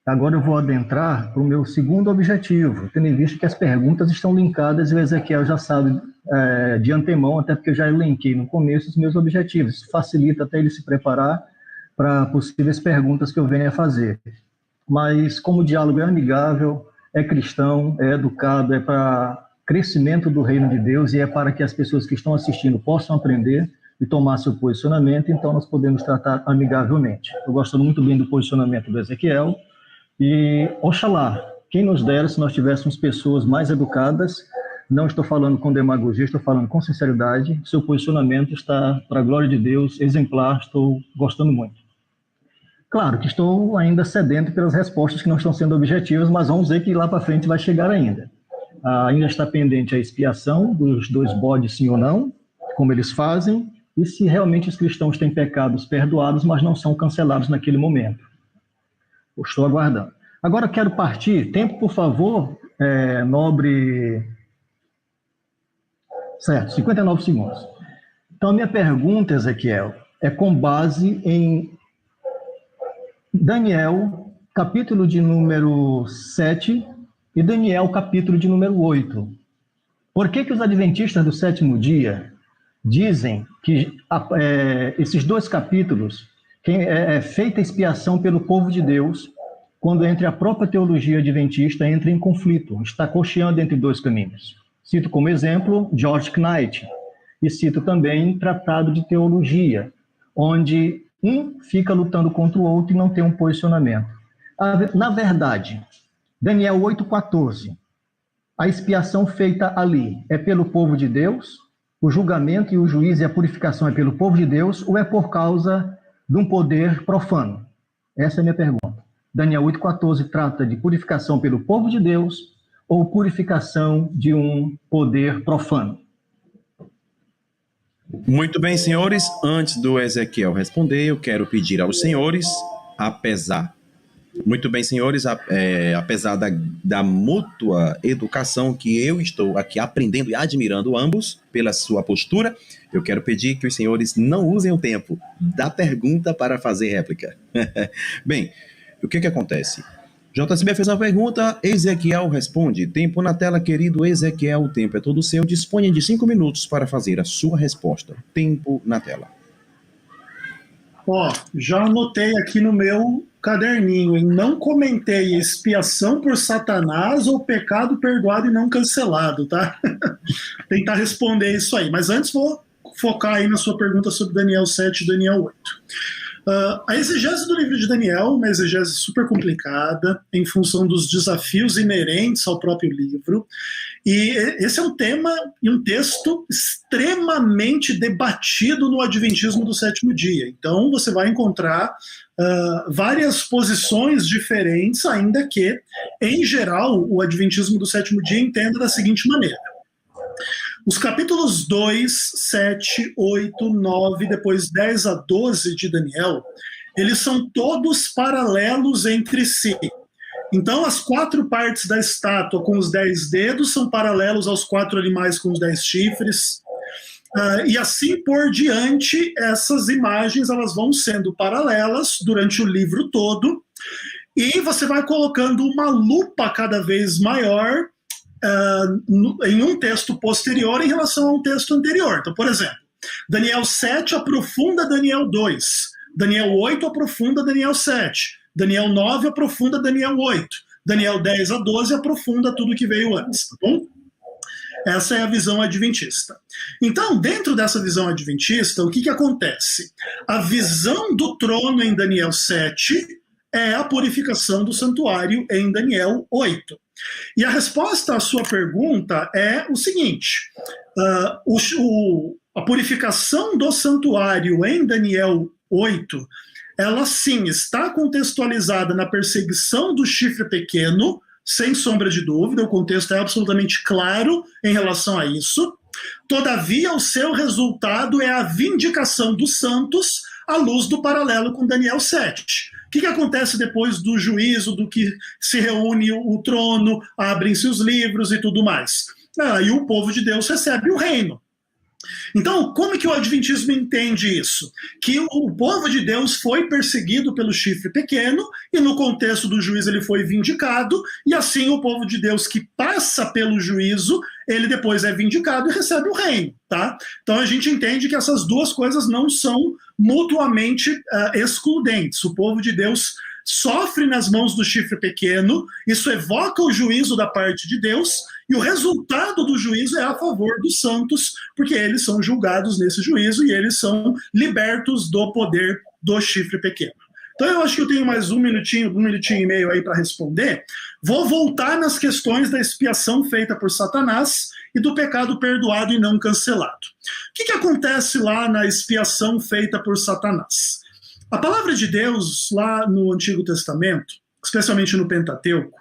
Agora eu vou adentrar para o meu segundo objetivo, tendo em vista que as perguntas estão linkadas e o Ezequiel já sabe de antemão, até porque eu já elenquei no começo os meus objetivos. Isso facilita até ele se preparar para possíveis perguntas que eu venha a fazer. Mas como o diálogo é amigável, é cristão, é educado, é para crescimento do reino de Deus e é para que as pessoas que estão assistindo possam aprender e tomar seu posicionamento, então nós podemos tratar amigavelmente. Eu gosto muito bem do posicionamento do Ezequiel, e oxalá, quem nos dera se nós tivéssemos pessoas mais educadas, não estou falando com demagogia, estou falando com sinceridade, seu posicionamento está, para a glória de Deus, exemplar, estou gostando muito. Claro que estou ainda sedento pelas respostas que não estão sendo objetivas, mas vamos ver que lá para frente vai chegar ainda. Ainda está pendente a expiação dos 2 bodes, sim ou não, como eles fazem, e se realmente os cristãos têm pecados perdoados, mas não são cancelados naquele momento. Estou aguardando. Agora eu quero partir. Tempo, por favor, nobre... Certo, 59 segundos. Então, a minha pergunta, Ezequiel, é com base em Daniel, capítulo de número 7, e Daniel, capítulo de número 8. Por que os adventistas do sétimo dia dizem que esses 2 capítulos... é feita expiação pelo povo de Deus quando entre a própria teologia adventista entra em conflito, está cocheando entre 2 caminhos. Cito como exemplo George Knight e cito também Tratado de Teologia, onde um fica lutando contra o outro e não tem um posicionamento. Na verdade, Daniel 8,14, a expiação feita ali é pelo povo de Deus, o julgamento e o juízo e a purificação é pelo povo de Deus, ou é por causa de um poder profano? Essa é a minha pergunta. Daniel 8,14 trata de purificação pelo povo de Deus ou purificação de um poder profano?
Muito bem, senhores. Antes do Ezequiel responder, eu quero pedir aos senhores, muito bem, senhores, apesar da mútua educação que eu estou aqui aprendendo e admirando ambos pela sua postura, eu quero pedir que os senhores não usem o tempo da pergunta para fazer réplica. Bem, o que acontece? JSB fez uma pergunta, Ezequiel responde. Tempo na tela, querido Ezequiel, o tempo é todo seu. Disponha de 5 minutos para fazer a sua resposta. Tempo na tela.
Já anotei aqui no meu caderninho, hein? Não comentei expiação por Satanás ou pecado perdoado e não cancelado, tá? Tentar responder isso aí. Mas antes vou focar aí na sua pergunta sobre Daniel 7 e Daniel 8. A exegese do livro de Daniel é uma exegese super complicada, em função dos desafios inerentes ao próprio livro, E esse é um tema e um texto extremamente debatido no Adventismo do Sétimo Dia. Então, você vai encontrar várias posições diferentes, ainda que, em geral, o Adventismo do Sétimo Dia entenda da seguinte maneira. Os capítulos 2, 7, 8, 9, depois 10 a 12 de Daniel, eles são todos paralelos entre si. Então, as 4 partes da estátua com os 10 dedos são paralelos aos 4 animais com os 10 chifres. E assim por diante, essas imagens elas vão sendo paralelas durante o livro todo. E você vai colocando uma lupa cada vez maior em um texto posterior em relação a um texto anterior. Então, por exemplo, Daniel 7 aprofunda Daniel 2. Daniel 8 aprofunda Daniel 7. Daniel 9 aprofunda Daniel 8. Daniel 10 a 12 aprofunda tudo que veio antes, tá bom? Essa é a visão adventista. Então, dentro dessa visão adventista, o que acontece? A visão do trono em Daniel 7 é a purificação do santuário em Daniel 8. E a resposta à sua pergunta é o seguinte: a purificação do santuário em Daniel 8, ela sim está contextualizada na perseguição do chifre pequeno, sem sombra de dúvida, o contexto é absolutamente claro em relação a isso. Todavia, o seu resultado é a vindicação dos santos à luz do paralelo com Daniel 7. O que acontece depois do juízo, do que se reúne o trono, abrem-se os livros e tudo mais? Aí o povo de Deus recebe o reino. Então, como é que o Adventismo entende isso? Que o povo de Deus foi perseguido pelo chifre pequeno e no contexto do juízo ele foi vindicado, e assim o povo de Deus que passa pelo juízo, ele depois é vindicado e recebe o reino, tá? Então a gente entende que essas duas coisas não são mutuamente excludentes. O povo de Deus sofre nas mãos do chifre pequeno, isso evoca o juízo da parte de Deus, e o resultado do juízo é a favor dos santos, porque eles são julgados nesse juízo e eles são libertos do poder do chifre pequeno. Então eu acho que eu tenho mais um minutinho e meio aí para responder. Vou voltar nas questões da expiação feita por Satanás e do pecado perdoado e não cancelado. O que acontece lá na expiação feita por Satanás? A palavra de Deus, lá no Antigo Testamento, especialmente no Pentateuco,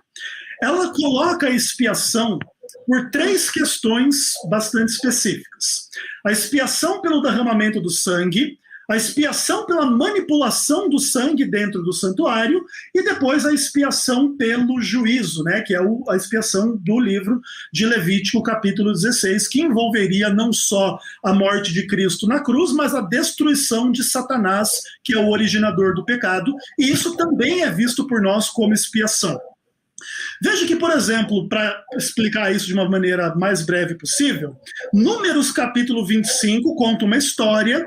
ela coloca a expiação por 3 questões bastante específicas. A expiação pelo derramamento do sangue, a expiação pela manipulação do sangue dentro do santuário e depois a expiação pelo juízo, né, que é a expiação do livro de Levítico, capítulo 16, que envolveria não só a morte de Cristo na cruz, mas a destruição de Satanás, que é o originador do pecado, e isso também é visto por nós como expiação. Veja que, por exemplo, para explicar isso de uma maneira mais breve possível, Números capítulo 25 conta uma história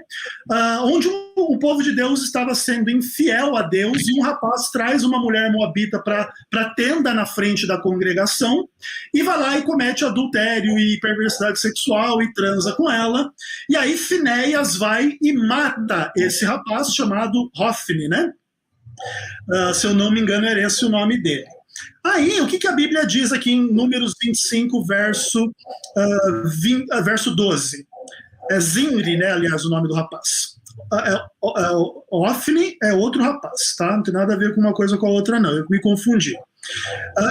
onde o povo de Deus estava sendo infiel a Deus e um rapaz traz uma mulher moabita para a tenda na frente da congregação e vai lá e comete adultério e perversidade sexual e transa com ela. E aí Finéias vai e mata esse rapaz chamado Hofni, né? Se eu não me engano, era esse o nome dele. Aí, o que a Bíblia diz aqui em Números 25, verso 12? É Zimri, né, aliás, o nome do rapaz. Hofni é outro rapaz, tá? Não tem nada a ver com uma coisa com a outra, não. Eu me confundi.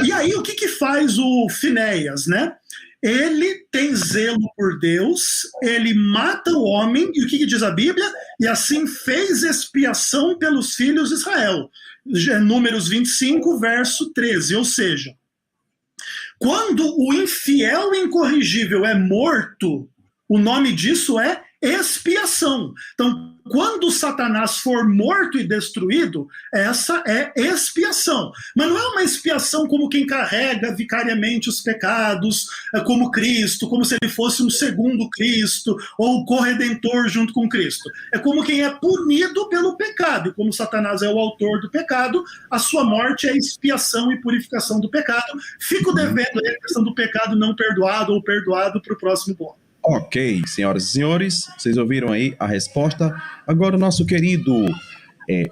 E aí, o que faz o Finéias, né? Ele tem zelo por Deus, ele mata o homem, e o que diz a Bíblia? E assim fez expiação pelos filhos de Israel. Números 25, verso 13, ou seja, quando o infiel incorrigível é morto, o nome disso é expiação. Então, quando Satanás for morto e destruído, essa é expiação. Mas não é uma expiação como quem carrega vicariamente os pecados, como Cristo, como se ele fosse um segundo Cristo, ou corredentor junto com Cristo. É como quem é punido pelo pecado. E como Satanás é o autor do pecado, a sua morte é expiação e purificação do pecado. Fico devendo a questão do pecado não perdoado ou perdoado para o próximo bloco.
Ok, senhoras e senhores, vocês ouviram aí a resposta. Agora o nosso querido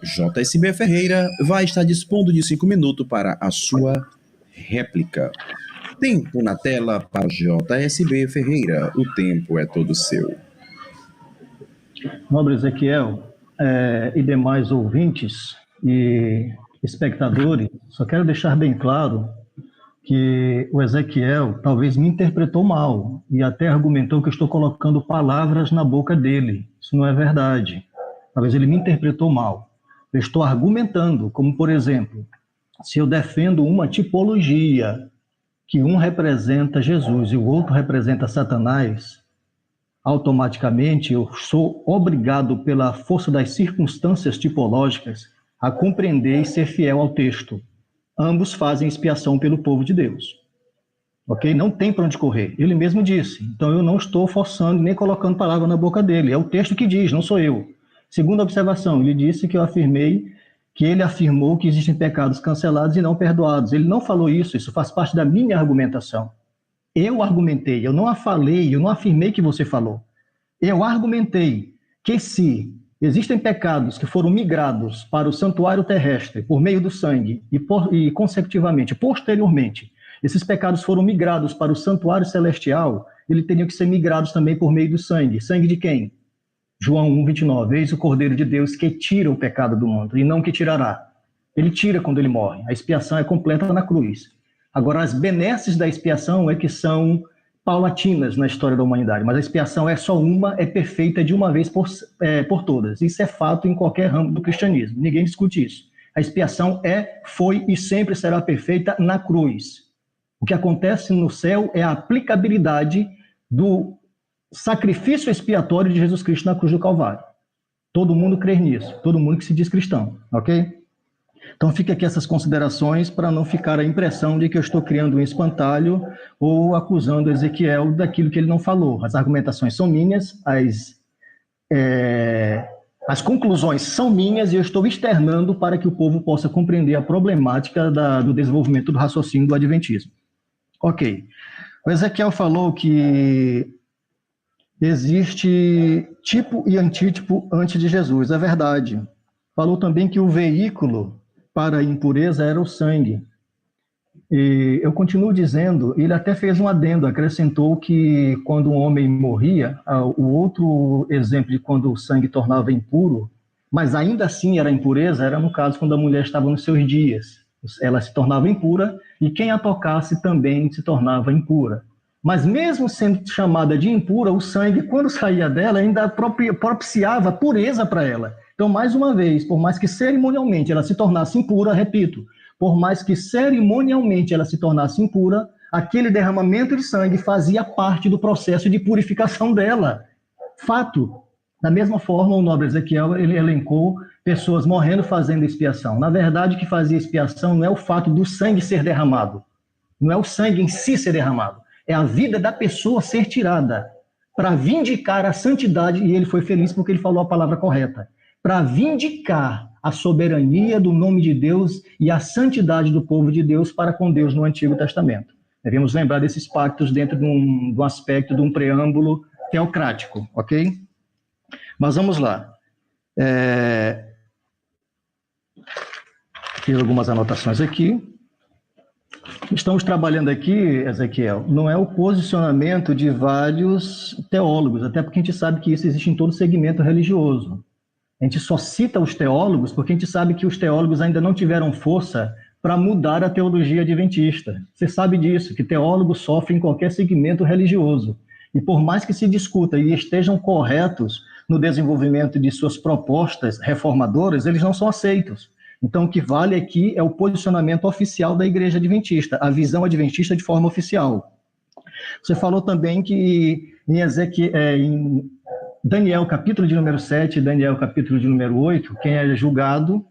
JSB Ferreira vai estar dispondo de 5 minutos para a sua réplica. Tempo na tela para JSB Ferreira. O tempo é todo seu.
Nobre Ezequiel e demais ouvintes e espectadores, só quero deixar bem claro que o Ezequiel talvez me interpretou mal e até argumentou que eu estou colocando palavras na boca dele. Isso não é verdade. Talvez ele me interpretou mal. Eu estou argumentando, como por exemplo, se eu defendo uma tipologia que um representa Jesus e o outro representa Satanás, automaticamente eu sou obrigado pela força das circunstâncias tipológicas a compreender e ser fiel ao texto. Ambos fazem expiação pelo povo de Deus. Ok? Não tem para onde correr. Ele mesmo disse. Então eu não estou forçando nem colocando palavra na boca dele. É o texto que diz, não sou eu. Segunda observação, ele disse que eu afirmei que ele afirmou que existem pecados cancelados e não perdoados. Ele não falou isso faz parte da minha argumentação. Eu argumentei, eu não a falei, eu não afirmei que você falou. Eu argumentei que se existem pecados que foram migrados para o santuário terrestre por meio do sangue e consecutivamente, posteriormente, esses pecados foram migrados para o santuário celestial, eles teriam que ser migrados também por meio do sangue. Sangue de quem? João 1,29. Eis o Cordeiro de Deus que tira o pecado do mundo, e não que tirará. Ele tira quando ele morre. A expiação é completa na cruz. Agora, as benesses da expiação é que são paulatinas na história da humanidade, mas a expiação é só uma, é perfeita de uma vez por todas. Isso é fato em qualquer ramo do cristianismo. Ninguém discute isso. A expiação foi e sempre será perfeita na cruz. O que acontece no céu é a aplicabilidade do sacrifício expiatório de Jesus Cristo na cruz do Calvário. Todo mundo crê nisso, todo mundo que se diz cristão, ok? Então fica aqui essas considerações para não ficar a impressão de que eu estou criando um espantalho ou acusando Ezequiel daquilo que ele não falou. As argumentações são minhas, as conclusões são minhas e eu estou externando para que o povo possa compreender a problemática do desenvolvimento do raciocínio do adventismo. Ok. O Ezequiel falou que existe tipo e antítipo antes de Jesus, é verdade. Falou também que o veículo para a impureza era o sangue. E eu continuo dizendo, ele até fez um adendo, acrescentou que quando um homem morria, o outro exemplo de quando o sangue tornava impuro, mas ainda assim era impureza, era no caso quando a mulher estava nos seus dias. Ela se tornava impura e quem a tocasse também se tornava impura. Mas mesmo sendo chamada de impura, o sangue, quando saía dela, ainda propiciava pureza para ela. Então, mais uma vez, por mais que cerimonialmente ela se tornasse impura, repito, por mais que cerimonialmente ela se tornasse impura, aquele derramamento de sangue fazia parte do processo de purificação dela. Fato. Da mesma forma, o nobre Ezequiel, ele elencou pessoas morrendo fazendo expiação. Na verdade, o que fazia expiação não é o fato do sangue ser derramado, não é o sangue em si ser derramado, é a vida da pessoa ser tirada, para vindicar a santidade, e ele foi feliz porque ele falou a palavra correta, para vindicar a soberania do nome de Deus e a santidade do povo de Deus para com Deus no Antigo Testamento. Devemos lembrar desses pactos dentro de um aspecto de um preâmbulo teocrático, ok? Mas vamos lá. Fiz algumas anotações aqui. Estamos trabalhando aqui, Ezequiel, não é o posicionamento de vários teólogos, até porque a gente sabe que isso existe em todo segmento religioso. A gente só cita os teólogos porque a gente sabe que os teólogos ainda não tiveram força para mudar a teologia adventista. Você sabe disso, que teólogos sofrem em qualquer segmento religioso. E por mais que se discuta e estejam corretos no desenvolvimento de suas propostas reformadoras, eles não são aceitos. Então, o que vale aqui é o posicionamento oficial da Igreja Adventista, a visão adventista de forma oficial. Você falou também que em Daniel, capítulo de número 7, Daniel, capítulo de número 8, quem é julgado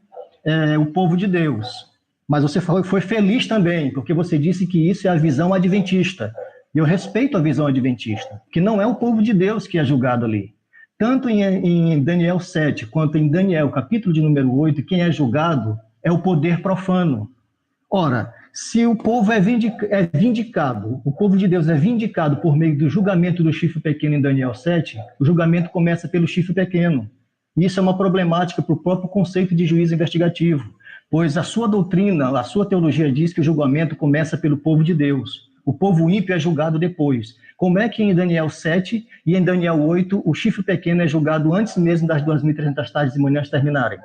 é o povo de Deus. Mas você foi feliz também, porque você disse que isso é a visão adventista. Eu respeito a visão adventista, que não é o povo de Deus que é julgado ali. Tanto em Daniel 7, quanto em Daniel, capítulo de número 8, quem é julgado é o poder profano. Ora, se o povo é vindicado, o povo de Deus é vindicado por meio do julgamento do chifre pequeno em Daniel 7, o julgamento começa pelo chifre pequeno. Isso é uma problemática para o próprio conceito de juízo investigativo, pois a sua doutrina, a sua teologia diz que o julgamento começa pelo povo de Deus. O povo ímpio é julgado depois. Como é que em Daniel 7 e em Daniel 8 o chifre pequeno é julgado antes mesmo das 2.300 tardes e manhãs terminarem?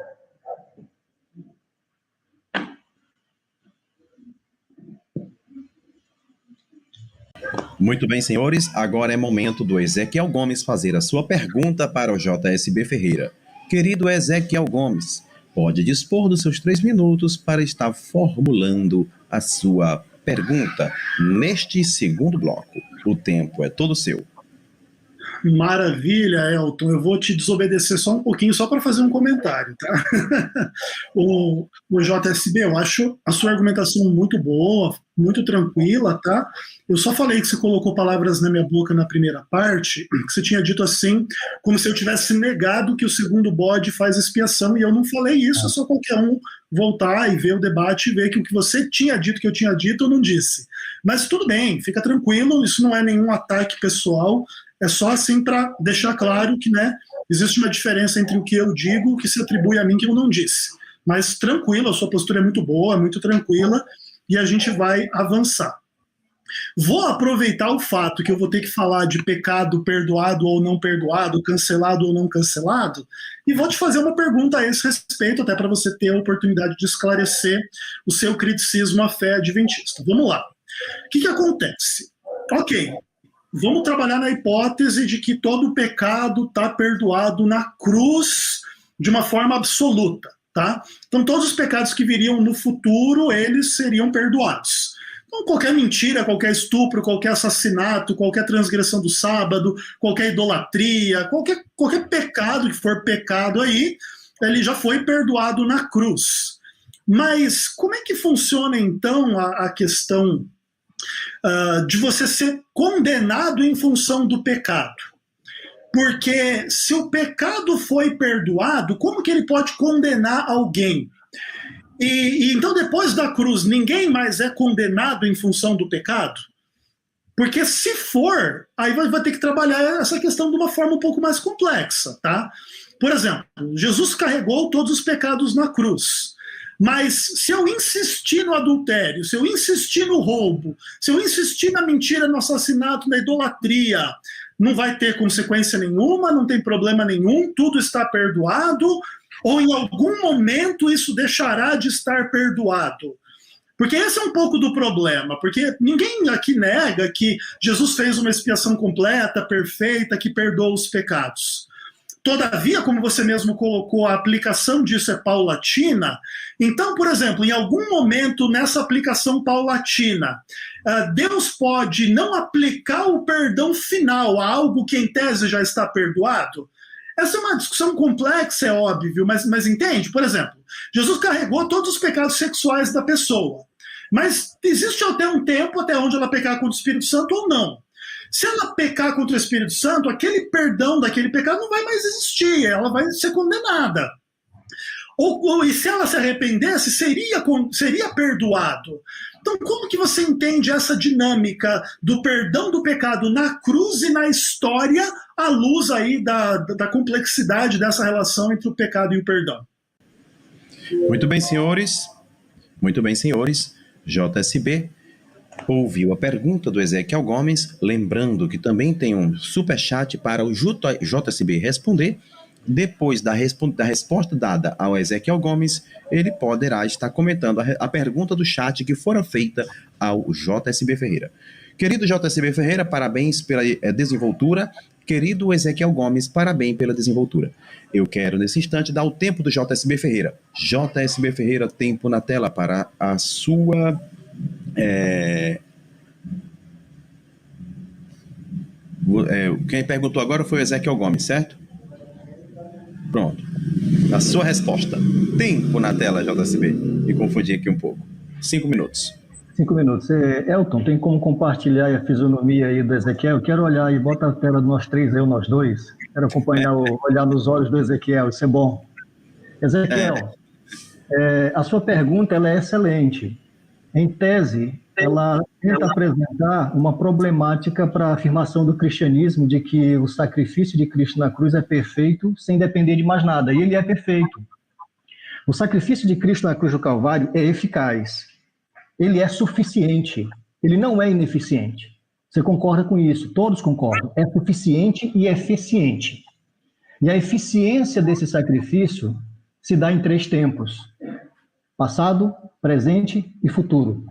Muito bem, senhores, agora é momento do Ezequiel Gomes fazer a sua pergunta para o JSB Ferreira. Querido Ezequiel Gomes, pode dispor dos seus 3 minutos para estar formulando a sua pergunta neste segundo bloco. O tempo é todo seu.
Maravilha, Elton. Eu vou te desobedecer só um pouquinho, só para fazer um comentário, tá? o JSB, eu acho a sua argumentação muito boa, muito tranquila, tá? Eu só falei que você colocou palavras na minha boca na primeira parte, que você tinha dito assim, como se eu tivesse negado que o segundo bode faz expiação, e eu não falei isso, é só qualquer um voltar e ver o debate e ver que o que você tinha dito, que eu tinha dito, eu não disse. Mas tudo bem, fica tranquilo, isso não é nenhum ataque pessoal, é só assim para deixar claro que, né, existe uma diferença entre o que eu digo, o que se atribui a mim, que eu não disse. Mas tranquilo, a sua postura é muito boa, muito tranquila, e a gente vai avançar. Vou aproveitar o fato que eu vou ter que falar de pecado perdoado ou não perdoado, cancelado ou não cancelado, e vou te fazer uma pergunta a esse respeito, até para você ter a oportunidade de esclarecer o seu criticismo à fé adventista. Vamos lá. O que acontece? Ok, vamos trabalhar na hipótese de que todo pecado está perdoado na cruz de uma forma absoluta, tá? Então todos os pecados que viriam no futuro, eles seriam perdoados. Então, qualquer mentira, qualquer estupro, qualquer assassinato, qualquer transgressão do sábado, qualquer idolatria, qualquer pecado que for pecado aí, ele já foi perdoado na cruz. Mas como é que funciona, então, a questão de você ser condenado em função do pecado? Porque se o pecado foi perdoado, como que ele pode condenar alguém? E então, depois da cruz, ninguém mais é condenado em função do pecado? Porque se for, aí vai ter que trabalhar essa questão de uma forma um pouco mais complexa, tá? Por exemplo, Jesus carregou todos os pecados na cruz. Mas se eu insistir no adultério, se eu insistir no roubo, se eu insistir na mentira, no assassinato, na idolatria, não vai ter consequência nenhuma, não tem problema nenhum, tudo está perdoado, ou em algum momento isso deixará de estar perdoado? Porque esse é um pouco do problema, porque ninguém aqui nega que Jesus fez uma expiação completa, perfeita, que perdoa os pecados. Todavia, como você mesmo colocou, a aplicação disso é paulatina. Então, por exemplo, em algum momento nessa aplicação paulatina, Deus pode não aplicar o perdão final a algo que em tese já está perdoado? Essa é uma discussão complexa, é óbvio, mas entende? Por exemplo, Jesus carregou todos os pecados sexuais da pessoa, mas existe até um tempo até onde ela pecar contra o Espírito Santo ou não. Se ela pecar contra o Espírito Santo, aquele perdão daquele pecado não vai mais existir, ela vai ser condenada. E se ela se arrependesse, seria perdoado. Então, como que você entende essa dinâmica do perdão do pecado na cruz e na história, à luz aí da complexidade dessa relação entre o pecado e o perdão?
Muito bem, senhores. Muito bem, senhores. JSB ouviu a pergunta do Ezequiel Gomes, lembrando que também tem um superchat para o JSB responder. Depois da resposta dada ao Ezequiel Gomes, ele poderá estar comentando a pergunta do chat que fora feita ao JSB Ferreira. Querido JSB Ferreira, parabéns pela desenvoltura. Querido Ezequiel Gomes, parabéns pela desenvoltura. Eu quero, nesse instante, dar o tempo do JSB Ferreira. JSB Ferreira, tempo na tela para a sua... Quem perguntou agora foi o Ezequiel Gomes, certo? Pronto. A sua resposta. Tempo na tela, JSB. Me confundi aqui um pouco. 5 minutos.
5 minutos. Elton, tem como compartilhar a fisionomia aí do Ezequiel? Quero olhar aí, bota a tela de nós três, eu, nós dois. Quero acompanhar, olhar nos olhos do Ezequiel, isso é bom. Ezequiel, a sua pergunta ela é excelente. Em tese, ela tenta apresentar uma problemática para a afirmação do cristianismo de que o sacrifício de Cristo na cruz é perfeito sem depender de mais nada, e ele é perfeito. O sacrifício de Cristo na cruz do Calvário é eficaz, ele é suficiente, Ele não é ineficiente. Você concorda com isso? Todos concordam. É suficiente e eficiente. E a eficiência desse sacrifício se dá em 3 tempos: passado, presente e futuro.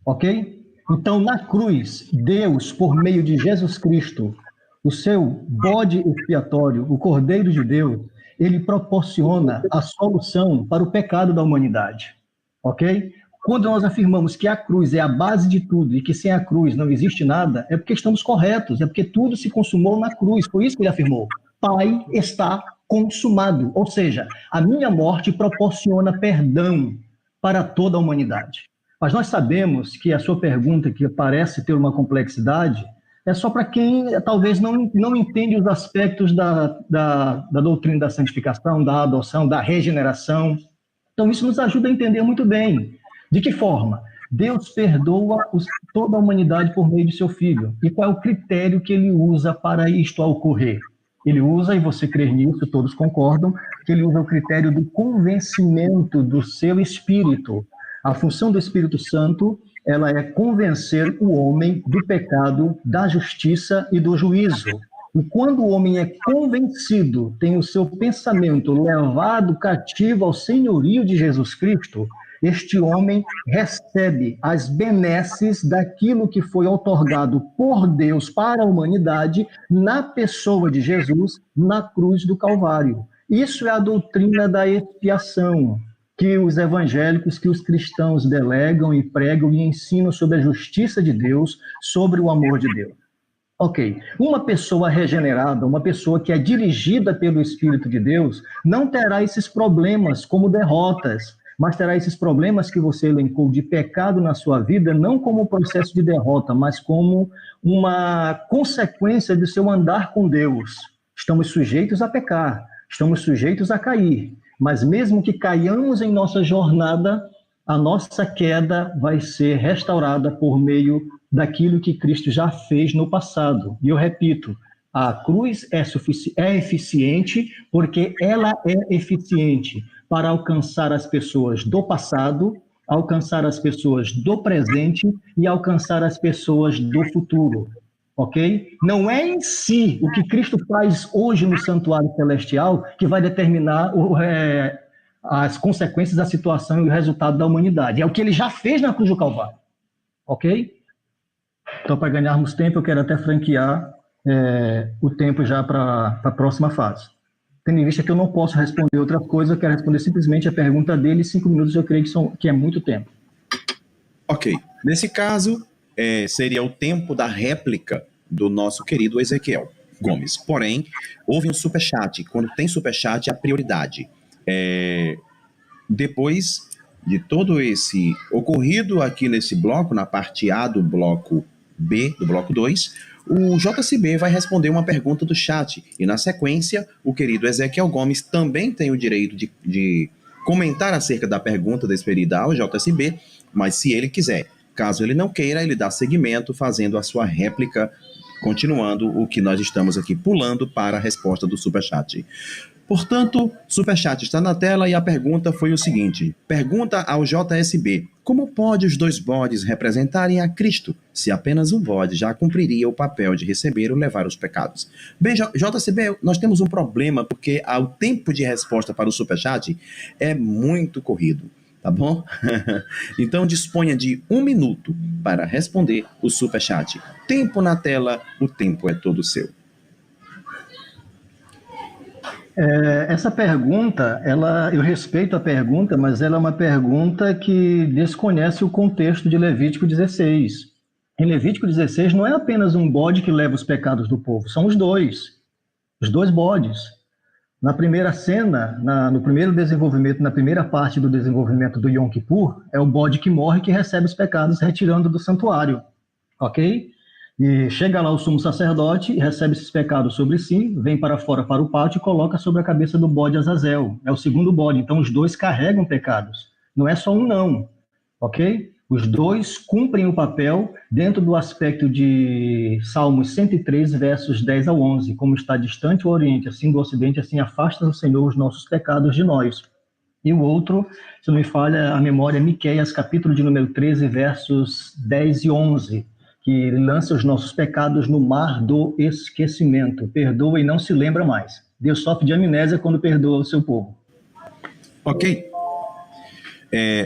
Ok? Então, na cruz, Deus, por meio de Jesus Cristo, o seu bode expiatório, o Cordeiro de Deus, ele proporciona a solução para o pecado da humanidade. Ok? Quando nós afirmamos que a cruz é a base de tudo e que sem a cruz não existe nada, é porque estamos corretos, é porque tudo se consumou na cruz. Foi isso que ele afirmou. Pai, está consumado. Ou seja, a minha morte proporciona perdão para toda a humanidade. Mas nós sabemos que a sua pergunta, que parece ter uma complexidade, é só para quem talvez não entende os aspectos da doutrina da santificação, da adoção, da regeneração. Então, isso nos ajuda a entender muito bem. De que forma? Deus perdoa toda a humanidade por meio de seu Filho. E qual é o critério que ele usa para isto ocorrer? Ele usa, e você crê nisso, todos concordam, que ele usa o critério do convencimento do seu Espírito. A função do Espírito Santo, ela é convencer o homem do pecado, da justiça e do juízo. E quando o homem é convencido, tem o seu pensamento levado cativo ao senhorio de Jesus Cristo, este homem recebe as benesses daquilo que foi outorgado por Deus para a humanidade na pessoa de Jesus, na cruz do Calvário. Isso é a doutrina da expiação, que os evangélicos, que os cristãos delegam e pregam e ensinam sobre a justiça de Deus, sobre o amor de Deus. Ok, uma pessoa regenerada, uma pessoa que é dirigida pelo Espírito de Deus, não terá esses problemas como derrotas, mas terá esses problemas que você elencou de pecado na sua vida, não como um processo de derrota, mas como uma consequência do seu andar com Deus. Estamos sujeitos a pecar, estamos sujeitos a cair, mas mesmo que caiamos em nossa jornada, a nossa queda vai ser restaurada por meio daquilo que Cristo já fez no passado. E eu repito, a cruz é eficiente porque ela é eficiente para alcançar as pessoas do passado, alcançar as pessoas do presente e alcançar as pessoas do futuro. Ok? Não é em si o que Cristo faz hoje no santuário celestial que vai determinar as consequências da situação e o resultado da humanidade. É o que ele já fez na cruz do Calvário. Ok? Então, para ganharmos tempo, eu quero até franquear o tempo já para a próxima fase. Tendo em vista que eu não posso responder outra coisa, eu quero responder simplesmente a pergunta dele, e 5 minutos eu creio que é muito tempo.
Ok. Nesse caso, seria o tempo da réplica do nosso querido Ezequiel Gomes. Porém, houve um superchat. Quando tem superchat, é a prioridade. Depois de todo esse ocorrido aqui nesse bloco, na parte A do bloco B, do bloco 2, o JCB vai responder uma pergunta do chat. E na sequência, o querido Ezequiel Gomes também tem o direito de comentar acerca da pergunta desferida ao JCB, mas se ele quiser. Caso ele não queira, ele dá seguimento fazendo a sua réplica, continuando o que nós estamos aqui pulando para a resposta do superchat. Portanto, superchat está na tela e a pergunta foi o seguinte. Pergunta ao JSB. Como pode os 2 bodes representarem a Cristo, se apenas um bode já cumpriria o papel de receber ou levar os pecados? Bem, JSB, nós temos um problema porque o tempo de resposta para o superchat é muito corrido. Tá bom? Então disponha de 1 minuto para responder o superchat. Tempo na tela, o tempo é todo seu.
Essa pergunta, eu respeito a pergunta, mas ela é uma pergunta que desconhece o contexto de Levítico 16. Em Levítico 16 não é apenas um bode que leva os pecados do povo, são os dois bodes. Na primeira cena, no primeiro desenvolvimento, na primeira parte do desenvolvimento do Yom Kippur, é o bode que morre que recebe os pecados retirando do santuário, ok? E chega lá o sumo sacerdote, recebe esses pecados sobre si, vem para fora para o pátio e coloca sobre a cabeça do bode Azazel. É o segundo bode, então os 2 carregam pecados. Não é só um não, ok? Os 2 cumprem o papel dentro do aspecto de Salmos 103, versos 10 ao 11. Como está distante o Oriente, assim do Ocidente, assim afasta o Senhor os nossos pecados de nós. E o outro, se não me falha a memória, Miqueias, capítulo de número 13, versos 10 e 11, que lança os nossos pecados no mar do esquecimento. Perdoa e não se lembra mais. Deus sofre de amnésia quando perdoa o seu povo.
Ok.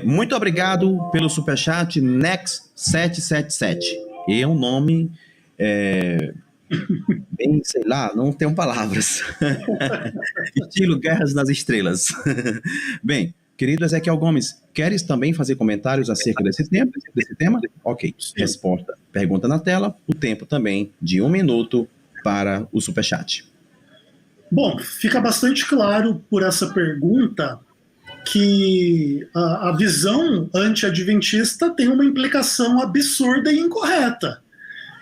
Muito obrigado pelo superchat, Nex777. É um nome... bem, sei lá, não tenho palavras. Estilo Guerras nas Estrelas. Bem, querido Ezequiel Gomes, queres também fazer comentários acerca desse tema? Ok, resposta. Pergunta na tela, o tempo também de 1 minuto para o superchat.
Bom, fica bastante claro por essa pergunta que a visão anti-adventista tem uma implicação absurda e incorreta.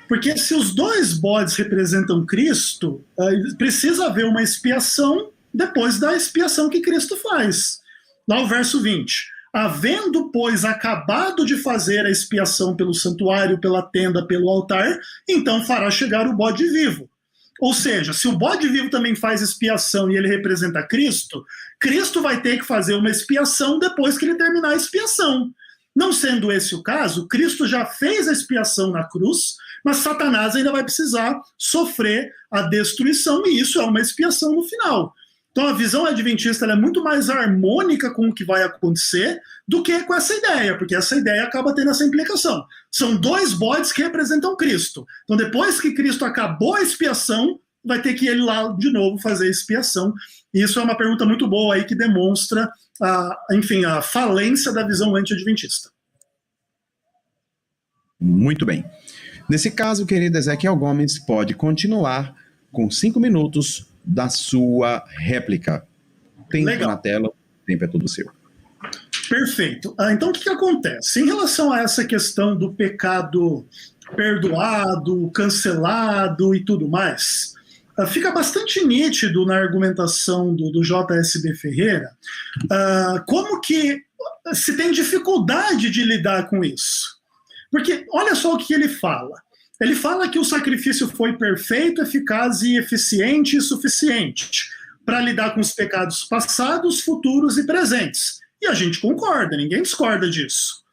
Porque se os dois bodes representam Cristo, precisa haver uma expiação depois da expiação que Cristo faz. Lá o verso 20. Havendo, pois, acabado de fazer a expiação pelo santuário, pela tenda, pelo altar, então fará chegar o bode vivo. Ou seja, se o bode vivo também faz expiação e ele representa Cristo, Cristo vai ter que fazer uma expiação depois que ele terminar a expiação. Não sendo esse o caso, Cristo já fez a expiação na cruz, mas Satanás ainda vai precisar sofrer a destruição, e isso é uma expiação no final. Então a visão adventista é muito mais harmônica com o que vai acontecer do que com essa ideia, porque essa ideia acaba tendo essa implicação. São dois bodes que representam Cristo. Então depois que Cristo acabou a expiação, vai ter que ir lá de novo fazer a expiação. E isso é uma pergunta muito boa aí que demonstra a falência da visão anti-adventista.
Muito bem. Nesse caso, querido Ezequiel Gomes, pode continuar com 5 minutos da sua réplica. Tempo
Legal.
Na tela, o tempo é todo seu.
Perfeito. Então, o que acontece? Em relação a essa questão do pecado perdoado, cancelado e tudo mais, fica bastante nítido na argumentação do JSD Ferreira como que se tem dificuldade de lidar com isso. Porque olha só o que ele fala. Ele fala que o sacrifício foi perfeito, eficaz e eficiente e suficiente para lidar com os pecados passados, futuros e presentes. E a gente concorda, ninguém discorda disso.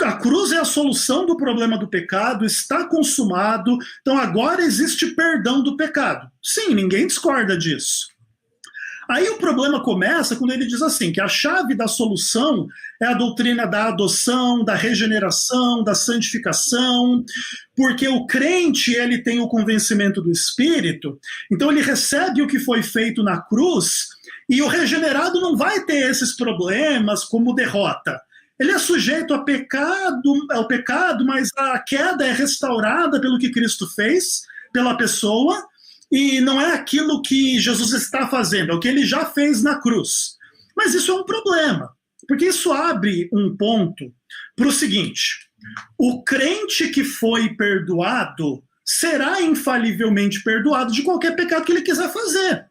A cruz é a solução do problema do pecado, está consumado, então agora existe perdão do pecado. Sim, ninguém discorda disso. Aí o problema começa quando ele diz assim, que a chave da solução é a doutrina da adoção, da regeneração, da santificação, porque o crente ele tem o convencimento do Espírito, então ele recebe o que foi feito na cruz, e o regenerado não vai ter esses problemas como derrota. Ele é sujeito ao pecado, mas a queda é restaurada pelo que Cristo fez, pela pessoa, e não é aquilo que Jesus está fazendo, é o que ele já fez na cruz. Mas isso é um problema, porque isso abre um ponto para o seguinte: o crente que foi perdoado será infalivelmente perdoado de qualquer pecado que ele quiser fazer.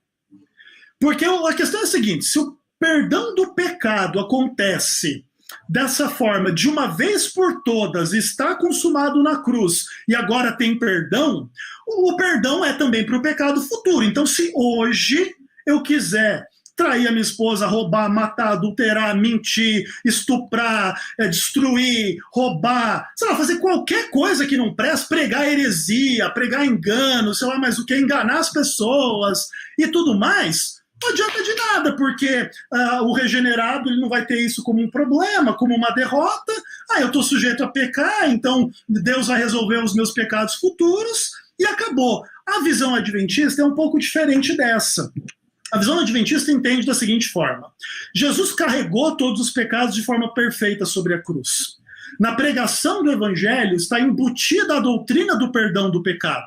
Porque a questão é a seguinte: se o perdão do pecado acontece dessa forma, de uma vez por todas, está consumado na cruz e agora tem perdão, o perdão é também para o pecado futuro. Então, se hoje eu quiser trair a minha esposa, roubar, matar, adulterar, mentir, estuprar, destruir, roubar, sei lá, fazer qualquer coisa que não presta, pregar heresia, pregar engano, sei lá mais o que, enganar as pessoas e tudo mais, não adianta de nada, porque o regenerado ele não vai ter isso como um problema, como uma derrota. Eu estou sujeito a pecar, então Deus vai resolver os meus pecados futuros e acabou. A visão adventista é um pouco diferente dessa. A visão adventista entende da seguinte forma: Jesus carregou todos os pecados de forma perfeita sobre a cruz. Na pregação do evangelho está embutida a doutrina do perdão do pecado.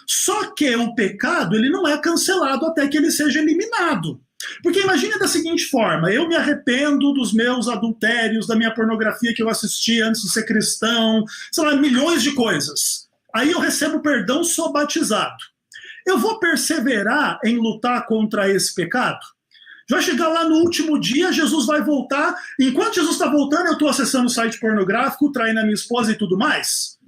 Só que o pecado ele não é cancelado até que ele seja eliminado. Porque imagine da seguinte forma: eu me arrependo dos meus adultérios, da minha pornografia que eu assisti antes de ser cristão, sei lá, milhões de coisas. Aí eu recebo perdão, sou batizado. Eu vou perseverar em lutar contra esse pecado? Vai chegar lá no último dia, Jesus vai voltar. Enquanto Jesus está voltando, eu estou acessando o site pornográfico, traindo a minha esposa e tudo mais?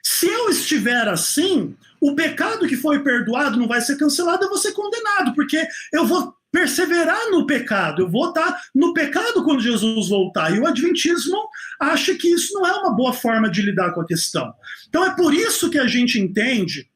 Se eu estiver assim, o pecado que foi perdoado não vai ser cancelado, eu vou ser condenado, porque eu vou perseverar no pecado, eu vou estar no pecado quando Jesus voltar. E o adventismo acha que isso não é uma boa forma de lidar com a questão. Então é por isso que a gente entende,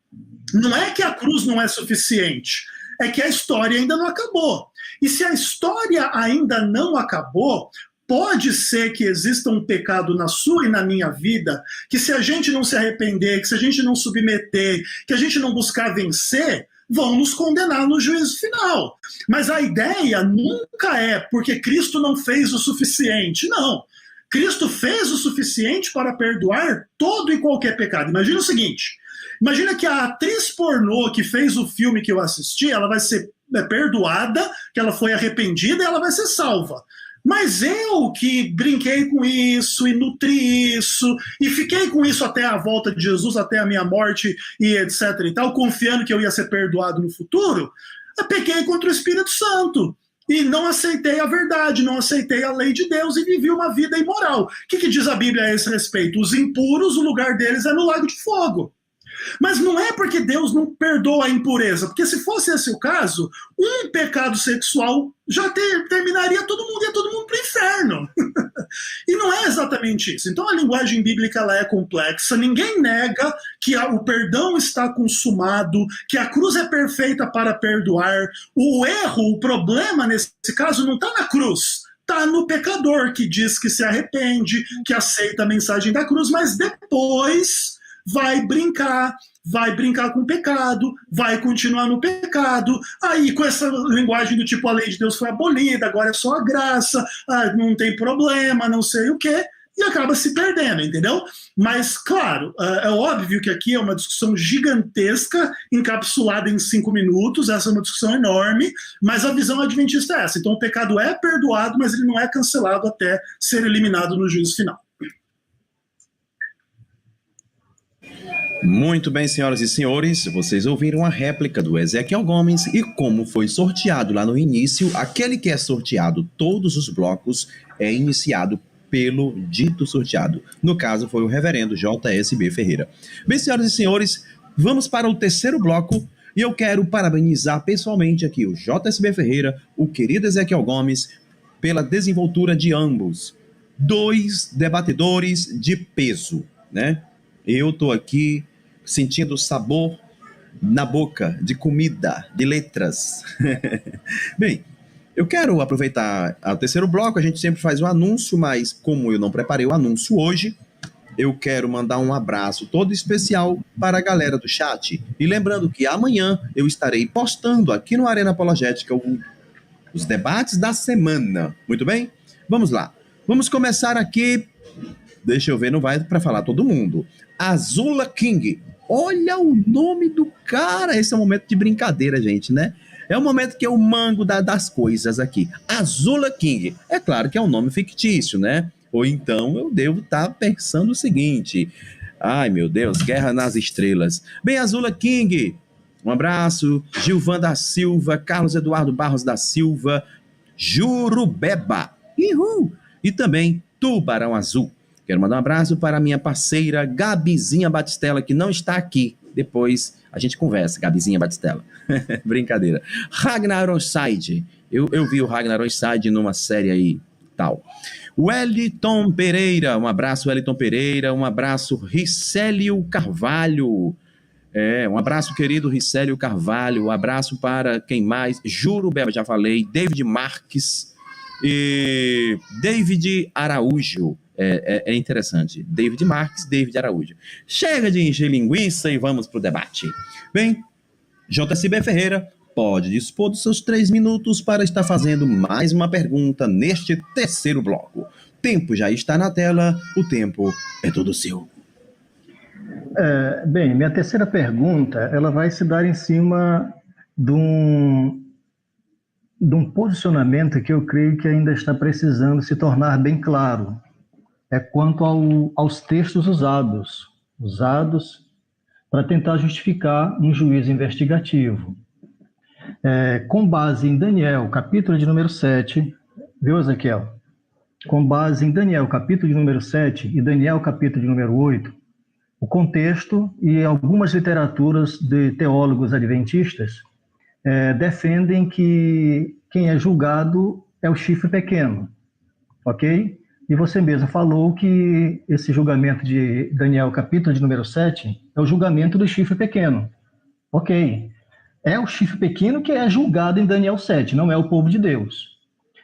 não é que a cruz não é suficiente, é que a história ainda não acabou. E se a história ainda não acabou, pode ser que exista um pecado na sua e na minha vida, que se a gente não se arrepender, que se a gente não submeter, que a gente não buscar vencer, vão nos condenar no juízo final. Mas a ideia nunca é porque Cristo não fez o suficiente. Não. Cristo fez o suficiente para perdoar todo e qualquer pecado. Imagina o seguinte, imagina que a atriz pornô que fez o filme que eu assisti, ela vai ser perdoada, que ela foi arrependida e ela vai ser salva. Mas eu que brinquei com isso e nutri isso e fiquei com isso até a volta de Jesus, até a minha morte e etc e tal, confiando que eu ia ser perdoado no futuro, eu pequei contra o Espírito Santo e não aceitei a verdade, não aceitei a lei de Deus e vivi uma vida imoral. O que diz a Bíblia a esse respeito? Os impuros, o lugar deles é no lago de fogo. Mas não é porque Deus não perdoa a impureza, porque se fosse esse o caso, um pecado sexual já terminaria todo mundo, ia todo mundo para o inferno. E não é exatamente isso. Então a linguagem bíblica ela é complexa, ninguém nega que o perdão está consumado, que a cruz é perfeita para perdoar. O erro, o problema nesse caso não está na cruz, está no pecador que diz que se arrepende, que aceita a mensagem da cruz, mas depois vai brincar com o pecado, vai continuar no pecado, aí com essa linguagem do tipo a lei de Deus foi abolida, agora é só a graça, não tem problema, não sei o quê, e acaba se perdendo, entendeu? Mas, claro, é óbvio que aqui é uma discussão gigantesca, encapsulada em 5 minutos, essa é uma discussão enorme, mas a visão adventista é essa. Então o pecado é perdoado, mas ele não é cancelado até ser eliminado no juízo final.
Muito bem, senhoras e senhores, vocês ouviram a réplica do Ezequiel Gomes e como foi sorteado lá no início, aquele que é sorteado todos os blocos é iniciado pelo dito sorteado. No caso, foi o reverendo JSB Ferreira. Bem, senhoras e senhores, vamos para o terceiro bloco e eu quero parabenizar pessoalmente aqui o JSB Ferreira, o querido Ezequiel Gomes, pela desenvoltura de ambos. 2 debatedores de peso, né? Eu estou aqui sentindo o sabor na boca de comida, de letras. Bem, eu quero aproveitar o terceiro bloco, a gente sempre faz um anúncio, mas como eu não preparei o anúncio hoje, eu quero mandar um abraço todo especial para a galera do chat. E lembrando que amanhã eu estarei postando aqui no Arena Apologética os debates da semana. Muito bem? Vamos lá. Vamos começar aqui. Deixa eu ver, não vai para falar todo mundo. Azula King. Olha o nome do cara. Esse é um momento de brincadeira, gente, né? É um momento que eu mango das coisas aqui. Azula King. É claro que é um nome fictício, né? Ou então eu devo estar pensando o seguinte. Ai, meu Deus, Guerra nas Estrelas. Bem, Azula King, um abraço. Gilvan da Silva, Carlos Eduardo Barros da Silva, Jurubeba. Uhul. E também Tubarão Azul. Quero mandar um abraço para a minha parceira Gabizinha Batistella, que não está aqui. Depois a gente conversa, Gabizinha Batistella. Brincadeira. Ragnar Onside. Eu vi o Ragnar Onside numa série aí, tal. Wellington Pereira. Um abraço, Wellington Pereira. Um abraço, Ricélio Carvalho. Um abraço, querido Ricélio Carvalho. Um abraço para quem mais? Jurubeba, já falei. David Marques. E David Araújo. É interessante. David Marques, David Araújo. Chega de encher linguiça e vamos para o debate. Bem, JSB Ferreira pode dispor dos seus 3 minutos para estar fazendo mais uma pergunta neste terceiro bloco. O tempo já está na tela, o tempo é todo seu.
Bem, minha terceira pergunta, ela vai se dar em cima de um posicionamento que eu creio que ainda está precisando se tornar bem claro. É quanto aos textos usados para tentar justificar um juízo investigativo. Com base em Daniel, capítulo de número 7, viu, Ezequiel? Com base em Daniel, capítulo de número 7 e Daniel, capítulo de número 8, o contexto e algumas literaturas de teólogos adventistas defendem que quem é julgado é o chifre pequeno, ok? E você mesmo falou que esse julgamento de Daniel, capítulo de número 7, é o julgamento do chifre pequeno. Ok. É o chifre pequeno que é julgado em Daniel 7, não é o povo de Deus.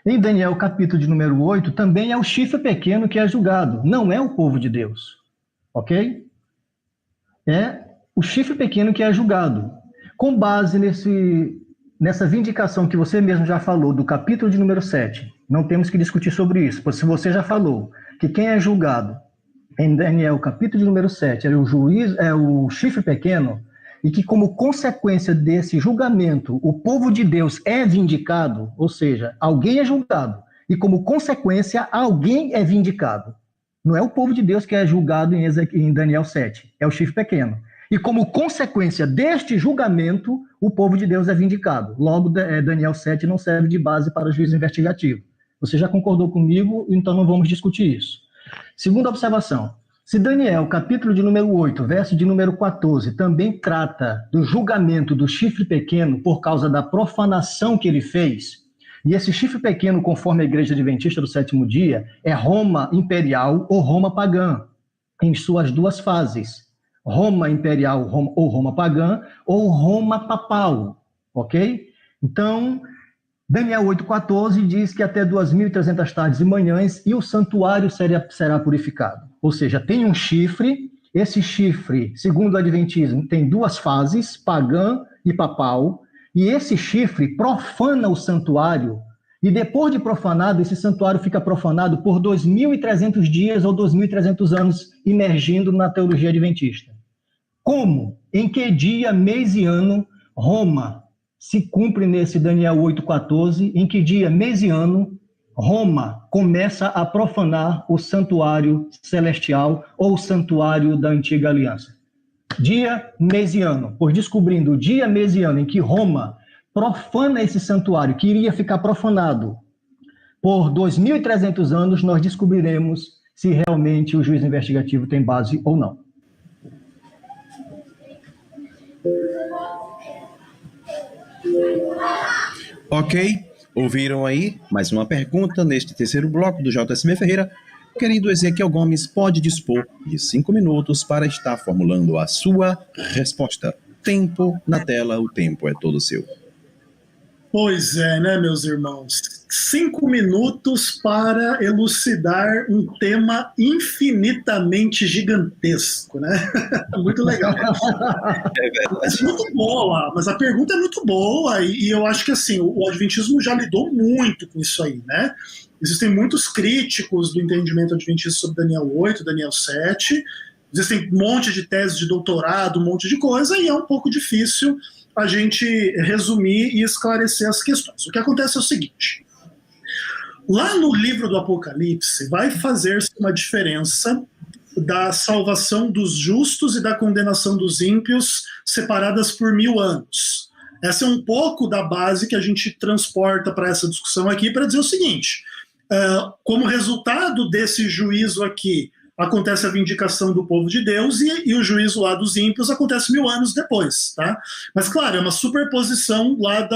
Em Daniel, capítulo de número 8, também é o chifre pequeno que é julgado, não é o povo de Deus. Ok? É o chifre pequeno que é julgado. Com base nessa vindicação que você mesmo já falou, do capítulo de número 7, não temos que discutir sobre isso, pois se você já falou que quem é julgado em Daniel, capítulo de número 7, é o chifre pequeno, e que como consequência desse julgamento, o povo de Deus é vindicado, ou seja, alguém é julgado, e como consequência, alguém é vindicado. Não é o povo de Deus que é julgado em Daniel 7, é o chifre pequeno. E como consequência deste julgamento, o povo de Deus é vindicado. Logo, Daniel 7 não serve de base para o juízo investigativo. Você já concordou comigo, então não vamos discutir isso. Segunda observação. Se Daniel, capítulo de número 8, verso de número 14, também trata do julgamento do chifre pequeno por causa da profanação que ele fez, e esse chifre pequeno, conforme a Igreja Adventista do Sétimo Dia, é Roma imperial ou Roma pagã, em suas duas fases. Roma imperial ou Roma pagã, ou Roma papal, ok? Então, Daniel 8,14 diz que até 2.300 tardes e manhãs e o santuário será purificado. Ou seja, tem um chifre, esse chifre, segundo o Adventismo, tem duas fases, pagã e papal, e esse chifre profana o santuário, e depois de profanado, esse santuário fica profanado por 2.300 dias ou 2.300 anos, emergindo na teologia adventista. Como? Em que dia, mês e ano Roma se cumpre nesse Daniel 8,14, em que dia, mês e ano, Roma começa a profanar o santuário celestial ou o santuário da antiga aliança? Dia, mês e ano. Pois descobrindo o dia, mês e ano em que Roma profana esse santuário, que iria ficar profanado por 2.300 anos, nós descobriremos se realmente o juízo investigativo tem base ou não.
Ok, ouviram aí mais uma pergunta neste terceiro bloco do JSB Ferreira. Querido Ezequiel Gomes, pode dispor de 5 minutos para estar formulando a sua resposta. Tempo na tela, o tempo é todo seu.
Pois é, né, meus irmãos? 5 minutos para elucidar um tema infinitamente gigantesco, né? Muito legal.
É verdade.
É muito boa, mas a pergunta é muito boa e eu acho que assim, o Adventismo já lidou muito com isso aí, né? Existem muitos críticos do entendimento adventista sobre Daniel 8, Daniel 7, existem um monte de teses de doutorado, um monte de coisa, e é um pouco difícil a gente resumir e esclarecer as questões. O que acontece é o seguinte: lá no livro do Apocalipse vai fazer-se uma diferença da salvação dos justos e da condenação dos ímpios separadas por 1000 anos. Essa é um pouco da base que a gente transporta para essa discussão aqui para dizer o seguinte: como resultado desse juízo aqui, acontece a vindicação do povo de Deus e o juízo lá dos ímpios acontece 1000 anos depois, tá? Mas, claro, é uma superposição lá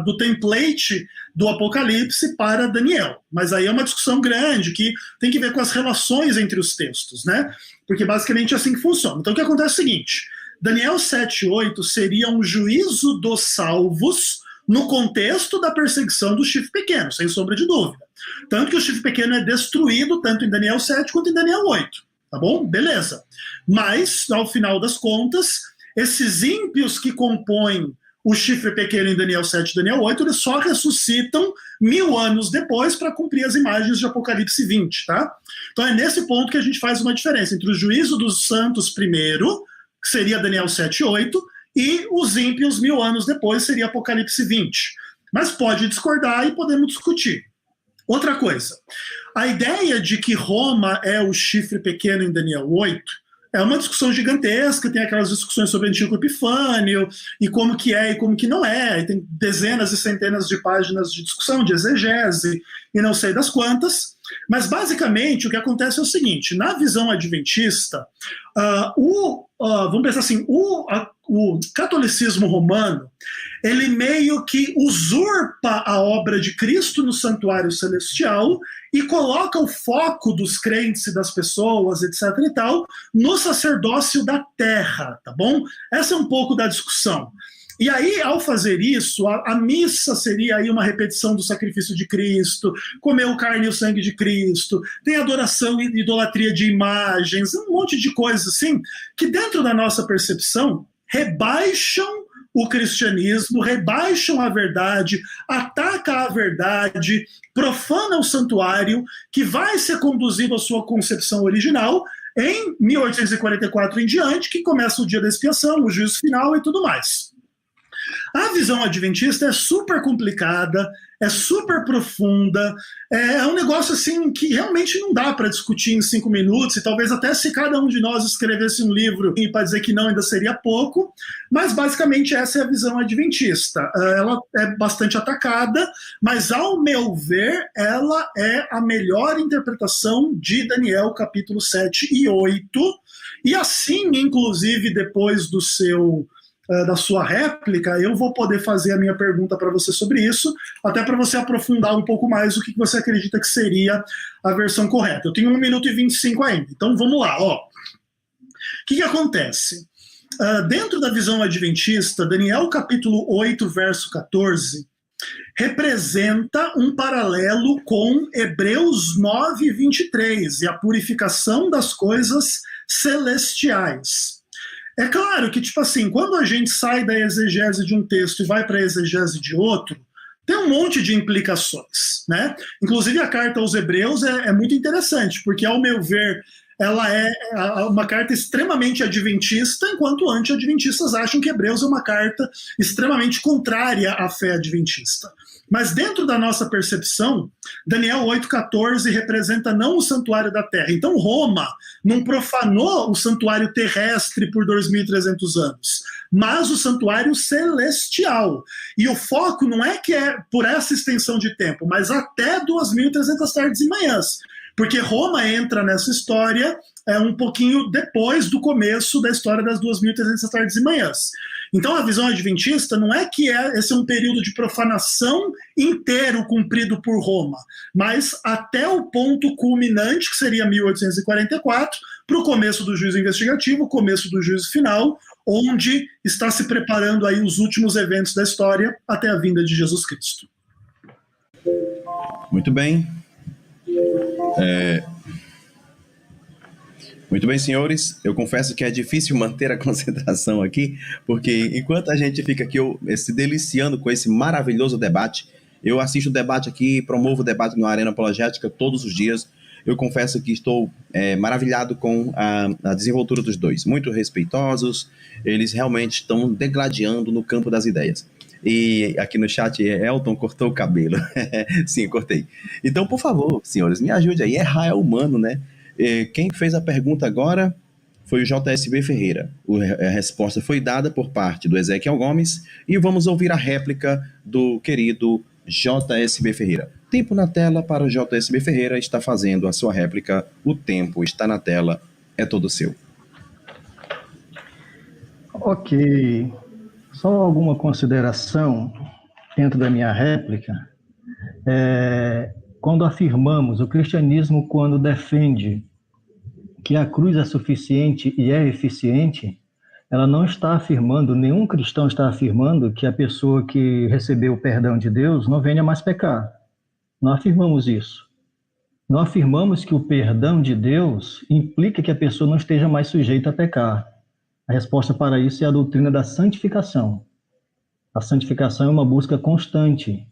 do template do Apocalipse para Daniel. Mas aí é uma discussão grande que tem que ver com as relações entre os textos, né? Porque basicamente é assim que funciona. Então o que acontece é o seguinte: Daniel 7,8 seria um juízo dos salvos no contexto da perseguição do chifre pequeno, sem sombra de dúvida. Tanto que o chifre pequeno é destruído tanto em Daniel 7 quanto em Daniel 8. Tá bom? Beleza. Mas, ao final das contas, esses ímpios que compõem o chifre pequeno em Daniel 7 e Daniel 8, eles só ressuscitam 1000 anos depois para cumprir as imagens de Apocalipse 20, tá? Então é nesse ponto que a gente faz uma diferença entre o juízo dos santos primeiro, que seria Daniel 7 e 8, e os ímpios 1000 anos depois seria Apocalipse 20. Mas pode discordar e podemos discutir. Outra coisa, a ideia de que Roma é o chifre pequeno em Daniel 8 é uma discussão gigantesca, tem aquelas discussões sobre Antíoco Epifânio, e como que é e como que não é, e tem dezenas e centenas de páginas de discussão, de exegese, e não sei das quantas, mas basicamente o que acontece é o seguinte: na visão adventista, vamos pensar assim, o o catolicismo romano, ele meio que usurpa a obra de Cristo no santuário celestial e coloca o foco dos crentes e das pessoas, etc. e tal, no sacerdócio da terra, tá bom? Essa é um pouco da discussão. E aí, ao fazer isso, a missa seria aí uma repetição do sacrifício de Cristo, comer o carne e o sangue de Cristo, tem adoração e idolatria de imagens, um monte de coisas assim, que dentro da nossa percepção rebaixam o cristianismo, rebaixam a verdade, ataca a verdade, profana o santuário, que vai ser conduzido à sua concepção original em 1844 em diante, que começa o dia da expiação, o juízo final e tudo mais. A visão adventista é super complicada, é super profunda, é um negócio assim que realmente não dá para discutir em 5 minutos, e talvez até se cada um de nós escrevesse um livro para dizer que não ainda seria pouco, mas basicamente essa é a visão adventista. Ela é bastante atacada, mas ao meu ver, ela é a melhor interpretação de Daniel capítulo 7 e 8, e assim, inclusive, depois da sua réplica, eu vou poder fazer a minha pergunta para você sobre isso, até para você aprofundar um pouco mais o que você acredita que seria a versão correta. Eu tenho 1 minuto e 25 ainda, então vamos lá. O que acontece? Dentro da visão adventista, Daniel capítulo 8, verso 14, representa um paralelo com Hebreus 9, 23, e a purificação das coisas celestiais. É claro que, tipo assim, quando a gente sai da exegese de um texto e vai para a exegese de outro, tem um monte de implicações, né? Inclusive a carta aos Hebreus é muito interessante, porque, ao meu ver, ela é uma carta extremamente adventista, enquanto anti-adventistas acham que Hebreus é uma carta extremamente contrária à fé adventista. Mas dentro da nossa percepção, Daniel 8,14 representa não o santuário da terra. Então Roma não profanou o santuário terrestre por 2.300 anos, mas o santuário celestial. E o foco não é que é por essa extensão de tempo, mas até 2.300 tardes e manhãs. Porque Roma entra nessa história um pouquinho depois do começo da história das 2.300 tardes e manhãs. Então a visão adventista não é que esse é um período de profanação inteiro cumprido por Roma, mas até o ponto culminante, que seria 1844, para o começo do juízo investigativo, o começo do juízo final, onde está se preparando aí os últimos eventos da história até a vinda de Jesus Cristo.
Muito bem. Muito bem, senhores, eu confesso que é difícil manter a concentração aqui, porque enquanto a gente fica aqui se deliciando com esse maravilhoso debate, eu assisto o debate aqui, promovo o debate no Arena Apologética todos os dias. Eu confesso que estou maravilhado com a desenvoltura dos dois, muito respeitosos, eles realmente estão degladiando no campo das ideias. E aqui no chat, Elton cortou o cabelo. Sim, cortei. Então, por favor, senhores, me ajude aí. Errar é humano, né? Quem fez a pergunta agora foi o JSB Ferreira. A resposta foi dada por parte do Ezequiel Gomes e vamos ouvir a réplica do querido JSB Ferreira. Tempo na tela para o JSB Ferreira, está fazendo a sua réplica. O tempo está na tela, é todo seu.
Ok. Só alguma consideração dentro da minha réplica. Quando afirmamos, o cristianismo, quando defende que a cruz é suficiente e é eficiente, ela não está afirmando, nenhum cristão está afirmando que a pessoa que recebeu o perdão de Deus não venha mais pecar. Não afirmamos isso. Não afirmamos que o perdão de Deus implica que a pessoa não esteja mais sujeita a pecar. A resposta para isso é a doutrina da santificação. A santificação é uma busca constante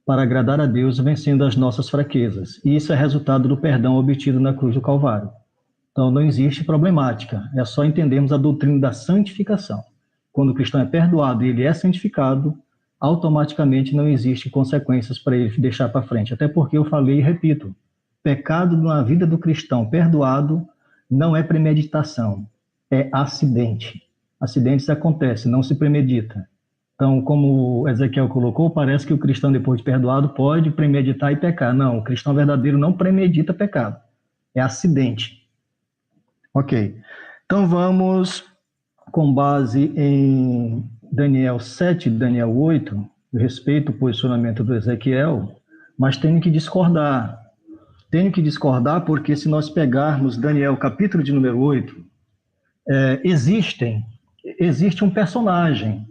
para agradar a Deus, vencendo as nossas fraquezas. E isso é resultado do perdão obtido na cruz do Calvário. Então, não existe problemática. É só entendermos a doutrina da santificação. Quando o cristão é perdoado e ele é santificado, automaticamente não existe consequências para ele deixar para frente. Até porque eu falei e repito, pecado na vida do cristão perdoado não é premeditação, é acidente. Acidentes acontecem, não se premedita. Então, como o Ezequiel colocou, parece que o cristão, depois de perdoado, pode premeditar e pecar. Não, o cristão verdadeiro não premedita pecado. É acidente. Ok. Então, vamos com base em Daniel 7 e Daniel 8, eu respeito o posicionamento do Ezequiel, mas tenho que discordar. Tenho que discordar porque se nós pegarmos Daniel capítulo de número 8, existe um personagem,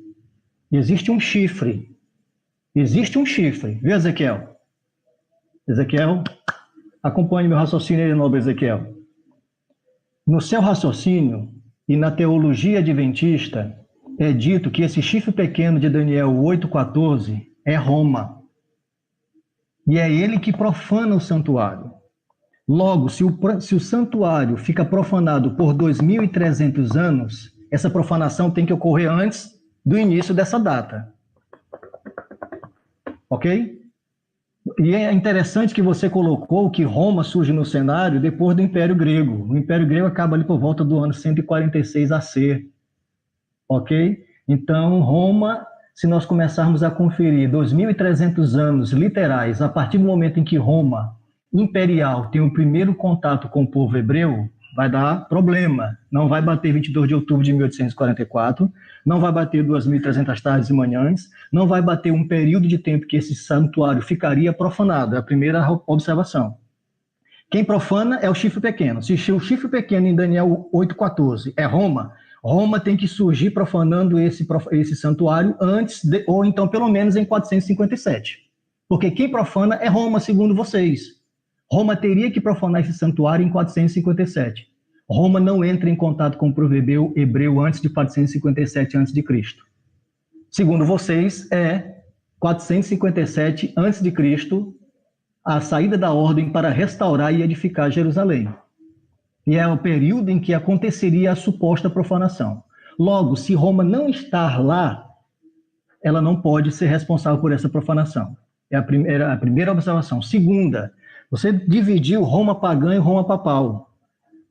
existe um chifre, viu, Ezequiel? Ezequiel, acompanhe meu raciocínio aí, nobre Ezequiel. No seu raciocínio e na teologia adventista, é dito que esse chifre pequeno de Daniel 8,14 é Roma. E é ele que profana o santuário. Logo, se o santuário fica profanado por 2.300 anos, essa profanação tem que ocorrer antes do início dessa data. Ok? E é interessante que você colocou que Roma surge no cenário depois do Império Grego. O Império Grego acaba ali por volta do ano 146 AC. Ok? Então, Roma, se nós começarmos a conferir 2.300 anos literais, a partir do momento em que Roma imperial tem o primeiro contato com o povo hebreu, vai dar problema. Não vai bater 22 de outubro de 1844, não vai bater 2.300 tardes e manhãs, não vai bater um período de tempo que esse santuário ficaria profanado. É a primeira observação. Quem profana é o chifre pequeno. Se o chifre pequeno em Daniel 8,14 é Roma, Roma tem que surgir profanando esse santuário antes, ou então pelo menos em 457. Porque quem profana é Roma, segundo vocês. Roma teria que profanar esse santuário em 457. Roma não entra em contato com o povo hebreu antes de 457 a.C. Segundo vocês, é 457 a.C. a saída da ordem para restaurar e edificar Jerusalém. E é o período em que aconteceria a suposta profanação. Logo, se Roma não estar lá, ela não pode ser responsável por essa profanação. É a primeira observação. Segunda, você dividiu Roma pagã e Roma papal,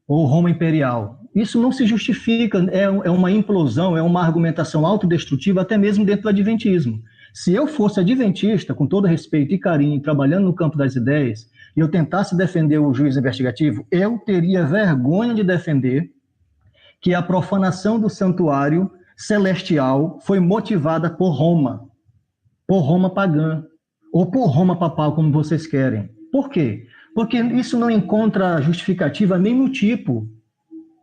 ou Roma imperial. Isso não se justifica, é uma implosão, é uma argumentação autodestrutiva, até mesmo dentro do adventismo. Se eu fosse adventista, com todo respeito e carinho, trabalhando no campo das ideias, e eu tentasse defender o juiz investigativo, eu teria vergonha de defender que a profanação do santuário celestial foi motivada por Roma pagã, ou por Roma papal, como vocês querem. Por quê? Porque isso não encontra justificativa nem no tipo.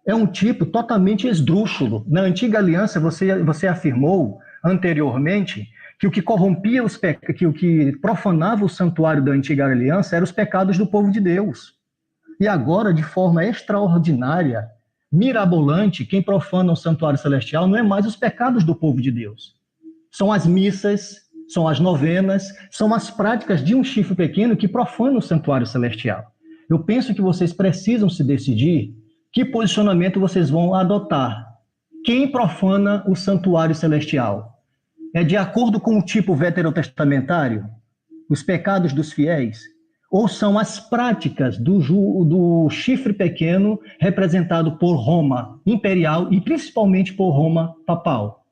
É um tipo totalmente esdrúxulo. Na antiga aliança, você afirmou anteriormente que o que corrompia que o que profanava o santuário da antiga aliança eram os pecados do povo de Deus. E agora, de forma extraordinária, mirabolante, quem profana o santuário celestial não é mais os pecados do povo de Deus. São as missas, são as novenas, são as práticas de um chifre pequeno que profana o santuário celestial. Eu penso que vocês precisam se decidir que posicionamento vocês vão adotar. Quem profana o santuário celestial? É de acordo com o tipo veterotestamentário? Os pecados dos fiéis? Ou são as práticas do chifre pequeno representado por Roma imperial e principalmente por Roma papal?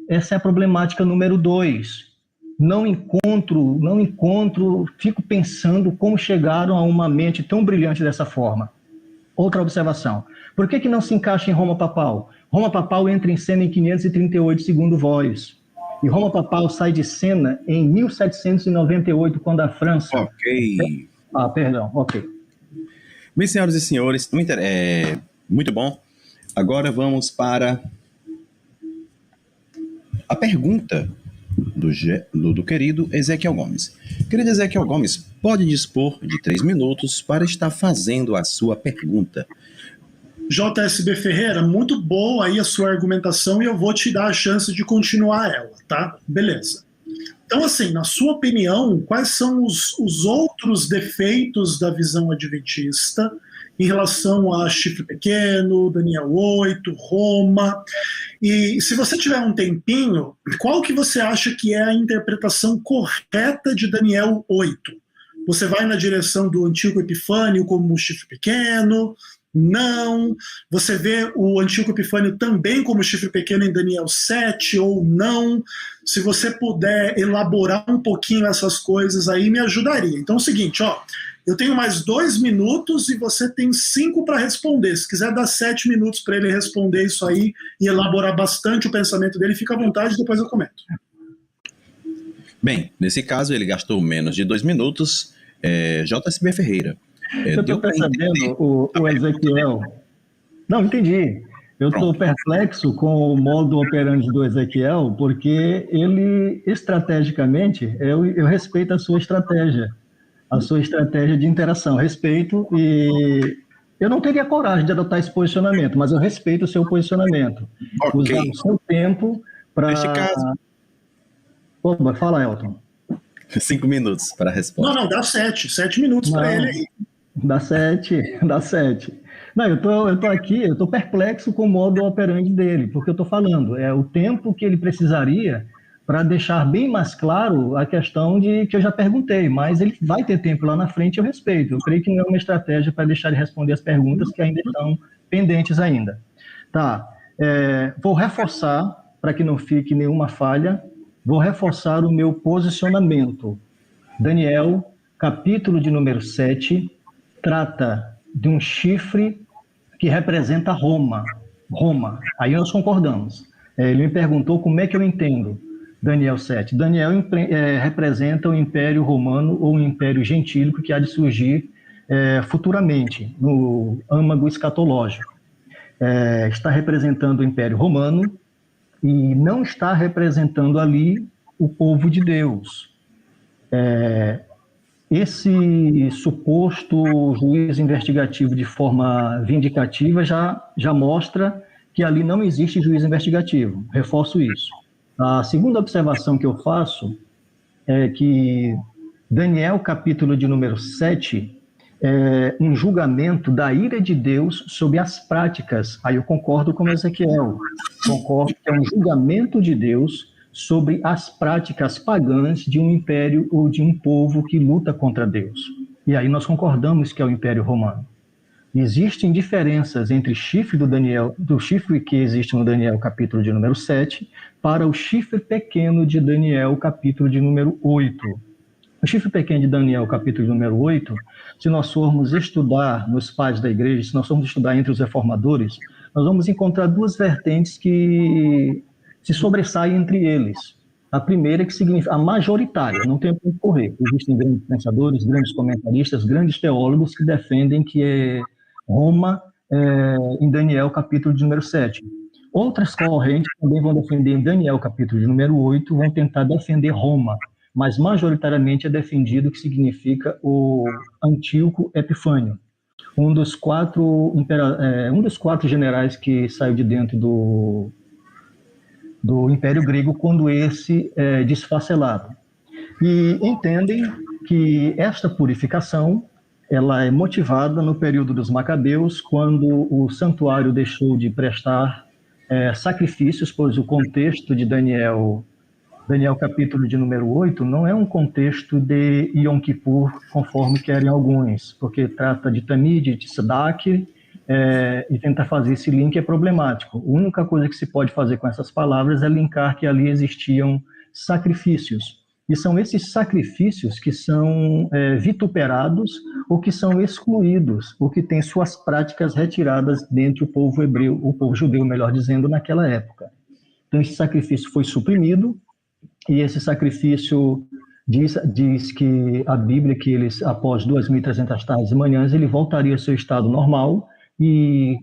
Essa é a problemática número 2. Não encontro, fico pensando como chegaram a uma mente tão brilhante dessa forma. Outra observação. Por que não se encaixa em Roma papal? Roma papal entra em cena em 538, segundo vós. E Roma papal sai de cena em 1798, quando a França...
Ok.
Ok.
Meus senhoras e senhores, muito bom. Agora vamos para a pergunta do querido Ezequiel Gomes. Querido Ezequiel Gomes, pode dispor de 3 minutos para estar fazendo a sua pergunta.
JSB Ferreira, muito boa aí a sua argumentação e eu vou te dar a chance de continuar ela, tá? Beleza. Então, assim, na sua opinião, quais são os outros defeitos da visão adventista em relação a chifre pequeno, Daniel 8, Roma? E se você tiver um tempinho, qual que você acha que é a interpretação correta de Daniel 8? Você vai na direção do Antíoco Epifânio como chifre pequeno? Não. Você vê o Antíoco Epifânio também como chifre pequeno em Daniel 7 ou não? Se você puder elaborar um pouquinho essas coisas aí, me ajudaria. Então é o seguinte, Eu tenho mais 2 minutos e você tem 5 para responder. Se quiser dar 7 minutos para ele responder isso aí e elaborar bastante o pensamento dele, fica à vontade, depois eu comento.
Bem, nesse caso ele gastou menos de 2 minutos. JSB Ferreira.
Eu estou percebendo, o Ezequiel... Não, entendi. Eu estou perplexo com o modo operandi do Ezequiel, porque ele, estrategicamente, eu respeito a sua estratégia de interação, respeito, e eu não teria coragem de adotar esse posicionamento, mas eu respeito o seu posicionamento.
Okay.
Usar o seu tempo para...
Neste caso...
Opa, fala, Elton.
5 minutos para a resposta.
Não, dá 7 minutos para ele aí.
Dá 7. Não, eu tô aqui, eu tô perplexo com o modo operandi dele, porque eu tô falando, o tempo que ele precisaria para deixar bem mais claro a questão de que eu já perguntei, mas ele vai ter tempo lá na frente, eu respeito. Eu creio que não é uma estratégia para deixar ele responder as perguntas que ainda estão pendentes ainda. Tá, vou reforçar, para que não fique nenhuma falha, vou reforçar o meu posicionamento. Daniel, capítulo de número 7, trata de um chifre que representa Roma. Aí nós concordamos. Ele me perguntou como é que eu entendo Daniel 7. Daniel representa o Império Romano ou o Império Gentílico que há de surgir futuramente, no âmago escatológico. Está representando o Império Romano e não está representando ali o povo de Deus. Esse suposto juiz investigativo de forma vindicativa já mostra que ali não existe juiz investigativo. Reforço isso. A segunda observação que eu faço é que Daniel, capítulo de número 7, é um julgamento da ira de Deus sobre as práticas. Aí eu concordo com Ezequiel. Concordo que é um julgamento de Deus sobre as práticas pagãs de um império ou de um povo que luta contra Deus. E aí nós concordamos que é o Império Romano. Existem diferenças entre do chifre que existe no Daniel, capítulo de número 7, para o chifre pequeno de Daniel, capítulo de número 8. O chifre pequeno de Daniel, capítulo de número 8, se nós formos estudar nos pais da igreja, se nós formos estudar entre os reformadores, nós vamos encontrar 2 vertentes que se sobressai entre eles. A primeira que significa a majoritária, não tem como correr. Existem grandes pensadores, grandes comentaristas, grandes teólogos que defendem que Roma em Daniel, capítulo de número 7. Outras correntes também vão defender em Daniel, capítulo de número 8, vão tentar defender Roma, mas majoritariamente é defendido que significa o Antíoco Epifânio, um dos 4 generais que saiu de dentro do Império Grego quando esse é desfacelado. E entendem que esta purificação ela é motivada no período dos Macabeus, quando o santuário deixou de prestar sacrifícios, pois o contexto de Daniel capítulo de número 8 não é um contexto de Yom Kippur, conforme querem alguns, porque trata de Tamid, de Sadak, e tentar fazer esse link é problemático. A única coisa que se pode fazer com essas palavras é linkar que ali existiam sacrifícios. E são esses sacrifícios que são vituperados ou que são excluídos, ou que têm suas práticas retiradas dentre o povo hebreu, o povo judeu, melhor dizendo, naquela época. Então esse sacrifício foi suprimido, e esse sacrifício diz que a Bíblia, que eles, após 2.300 tardes e manhãs, ele voltaria ao seu estado normal, e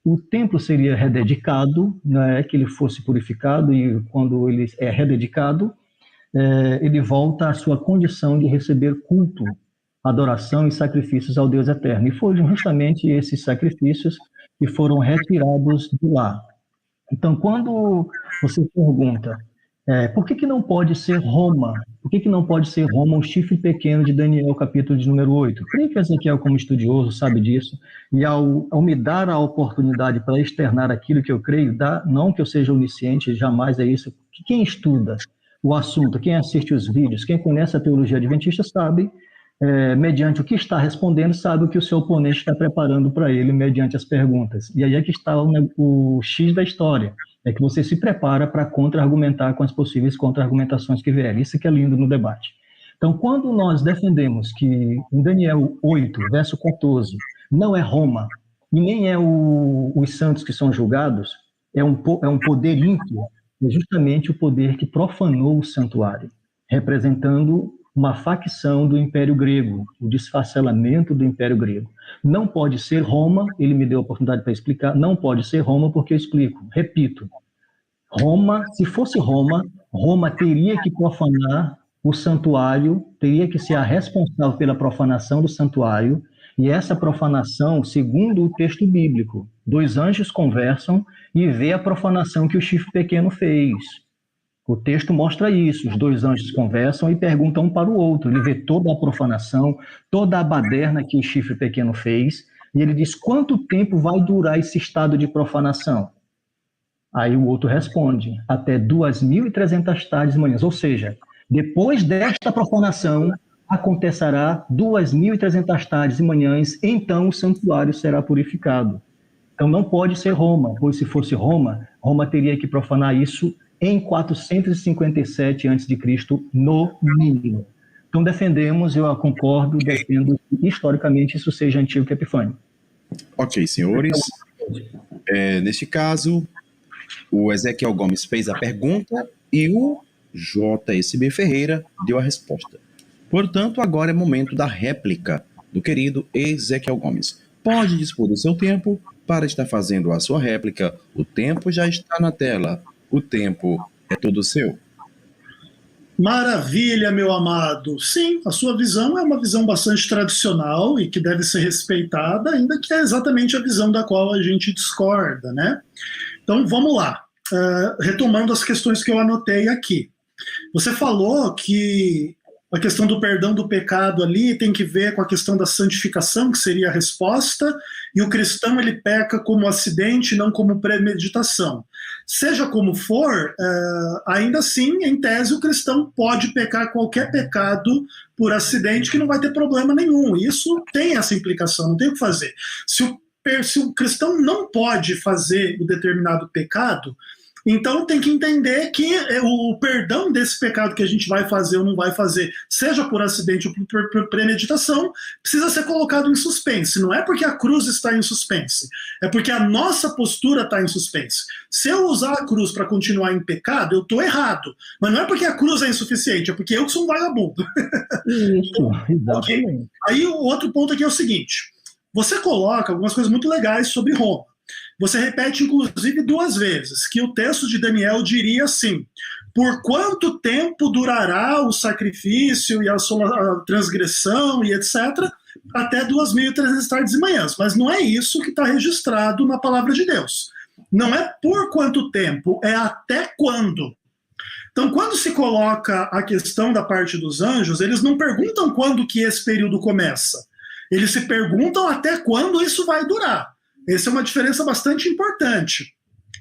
o templo seria rededicado, né, que ele fosse purificado, e quando ele é rededicado, ele volta à sua condição de receber culto, adoração e sacrifícios ao Deus eterno. E foram justamente esses sacrifícios que foram retirados de lá. Então, quando você pergunta, por que não pode ser Roma? Por que não pode ser Roma um chifre pequeno de Daniel, capítulo de número 8? Creio que Ezequiel, como estudioso, sabe disso, e ao me dar a oportunidade para externar aquilo que eu creio, não que eu seja onisciente, jamais é isso, que quem estuda o assunto, quem assiste os vídeos, quem conhece a teologia adventista sabe, mediante o que está respondendo, sabe o que o seu oponente está preparando para ele mediante as perguntas. E aí é que está o X da história. É que você se prepara para contra-argumentar com as possíveis contra-argumentações que vierem. Isso que é lindo no debate. Então, quando nós defendemos que em Daniel 8, verso 14, não é Roma, e nem é os santos que são julgados, é um poder ímpio, é justamente o poder que profanou o santuário, representando uma facção do Império Grego, o desfacelamento do Império Grego. Não pode ser Roma, ele me deu a oportunidade para explicar, não pode ser Roma porque eu explico, repito, Roma, se fosse Roma, Roma teria que profanar o santuário, teria que ser a responsável pela profanação do santuário, e essa profanação, segundo o texto bíblico, 2 anjos conversam e vê a profanação que o chifre pequeno fez. O texto mostra isso, os 2 anjos conversam e perguntam um para o outro, ele vê toda a profanação, toda a baderna que o chifre pequeno fez, e ele diz, quanto tempo vai durar esse estado de profanação? Aí o outro responde, até 2.300 tardes e manhãs, ou seja, depois desta profanação, acontecerá 2.300 tardes e manhãs, então o santuário será purificado. Então não pode ser Roma, pois se fosse Roma, Roma teria que profanar isso em 457 a.C., no mínimo. Então defendemos, eu concordo, defendo que historicamente isso seja antigo que Epifânio.
Ok, senhores. Neste caso, o Ezequiel Gomes fez a pergunta e o JSB Ferreira deu a resposta. Portanto, agora é momento da réplica do querido Ezequiel Gomes. Pode dispor do seu tempo para estar fazendo a sua réplica. O tempo já está na tela. O tempo é todo seu.
Maravilha, meu amado. Sim, a sua visão é uma visão bastante tradicional e que deve ser respeitada, ainda que é exatamente a visão da qual a gente discorda, né? Então, vamos lá. Retomando as questões que eu anotei aqui. Você falou que a questão do perdão do pecado ali tem que ver com a questão da santificação, que seria a resposta, e o cristão ele peca como acidente, não como premeditação. Seja como for, ainda assim, em tese, o cristão pode pecar qualquer pecado por acidente que não vai ter problema nenhum. Isso tem essa implicação, não tem o que fazer. Se o cristão não pode fazer o determinado pecado, então tem que entender que o perdão desse pecado que a gente vai fazer ou não vai fazer, seja por acidente ou por premeditação, precisa ser colocado em suspense. Não é porque a cruz está em suspense, é porque a nossa postura está em suspense. Se eu usar a cruz para continuar em pecado, eu estou errado. Mas não é porque a cruz é insuficiente, é porque eu que sou um vagabundo.
Isso, exatamente.
Okay. Aí o outro ponto aqui é o seguinte, você coloca algumas coisas muito legais sobre Roma. Você repete, inclusive, 2 vezes, que o texto de Daniel diria assim, por quanto tempo durará o sacrifício e a transgressão e etc., até 2.300 tardes e manhãs. Mas não é isso que está registrado na palavra de Deus. Não é por quanto tempo, é até quando. Então, quando se coloca a questão da parte dos anjos, eles não perguntam quando que esse período começa. Eles se perguntam até quando isso vai durar. Essa é uma diferença bastante importante,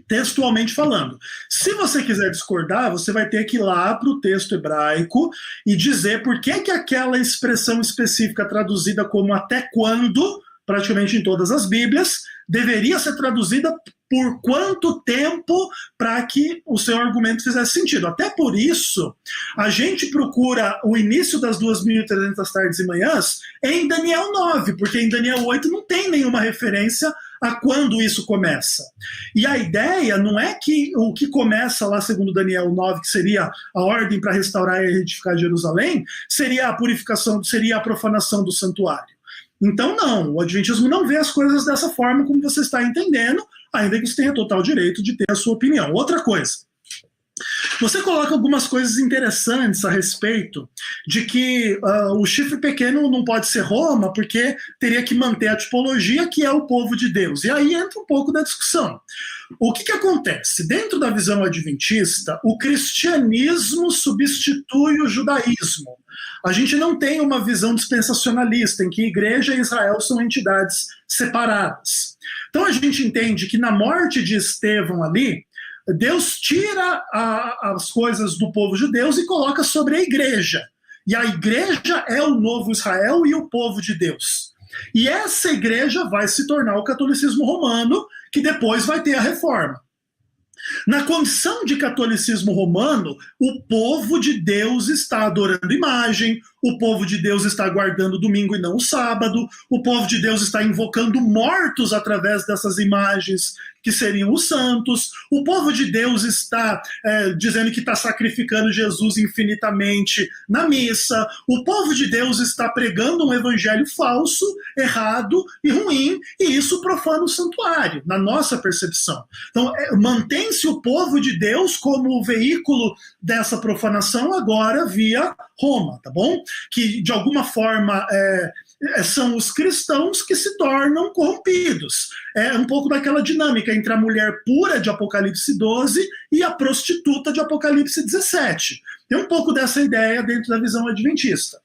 textualmente falando. Se você quiser discordar, você vai ter que ir lá para o texto hebraico e dizer por que aquela expressão específica traduzida como até quando, praticamente em todas as Bíblias, deveria ser traduzida por quanto tempo para que o seu argumento fizesse sentido. Até por isso, a gente procura o início das 2.300 tardes e manhãs em Daniel 9, porque em Daniel 8 não tem nenhuma referência a quando isso começa. E a ideia não é que o que começa lá, segundo Daniel 9, que seria a ordem para restaurar e edificar Jerusalém, seria a purificação, seria a profanação do santuário. Então não, o Adventismo não vê as coisas dessa forma como você está entendendo, ainda que você tenha total direito de ter a sua opinião. Outra coisa, você coloca algumas coisas interessantes a respeito de que o chifre pequeno não pode ser Roma porque teria que manter a tipologia que é o povo de Deus. E aí entra um pouco da discussão. O que acontece? Dentro da visão adventista, o cristianismo substitui o judaísmo. A gente não tem uma visão dispensacionalista em que igreja e Israel são entidades separadas. Então a gente entende que na morte de Estevão ali, Deus tira as coisas do povo judeu e coloca sobre a igreja. E a igreja é o novo Israel e o povo de Deus. E essa igreja vai se tornar o catolicismo romano, que depois vai ter a reforma. Na condição de catolicismo romano, o povo de Deus está adorando imagem, o povo de Deus está guardando o domingo e não o sábado, o povo de Deus está invocando mortos através dessas imagens, que seriam os santos, o povo de Deus está dizendo que está sacrificando Jesus infinitamente na missa, o povo de Deus está pregando um evangelho falso, errado e ruim, e isso profana o santuário, na nossa percepção. Então, mantém-se o povo de Deus como o veículo dessa profanação agora via Roma, tá bom? Que de alguma forma são os cristãos que se tornam corrompidos. É um pouco daquela dinâmica entre a mulher pura de Apocalipse 12 e a prostituta de Apocalipse 17. Tem um pouco dessa ideia dentro da visão adventista.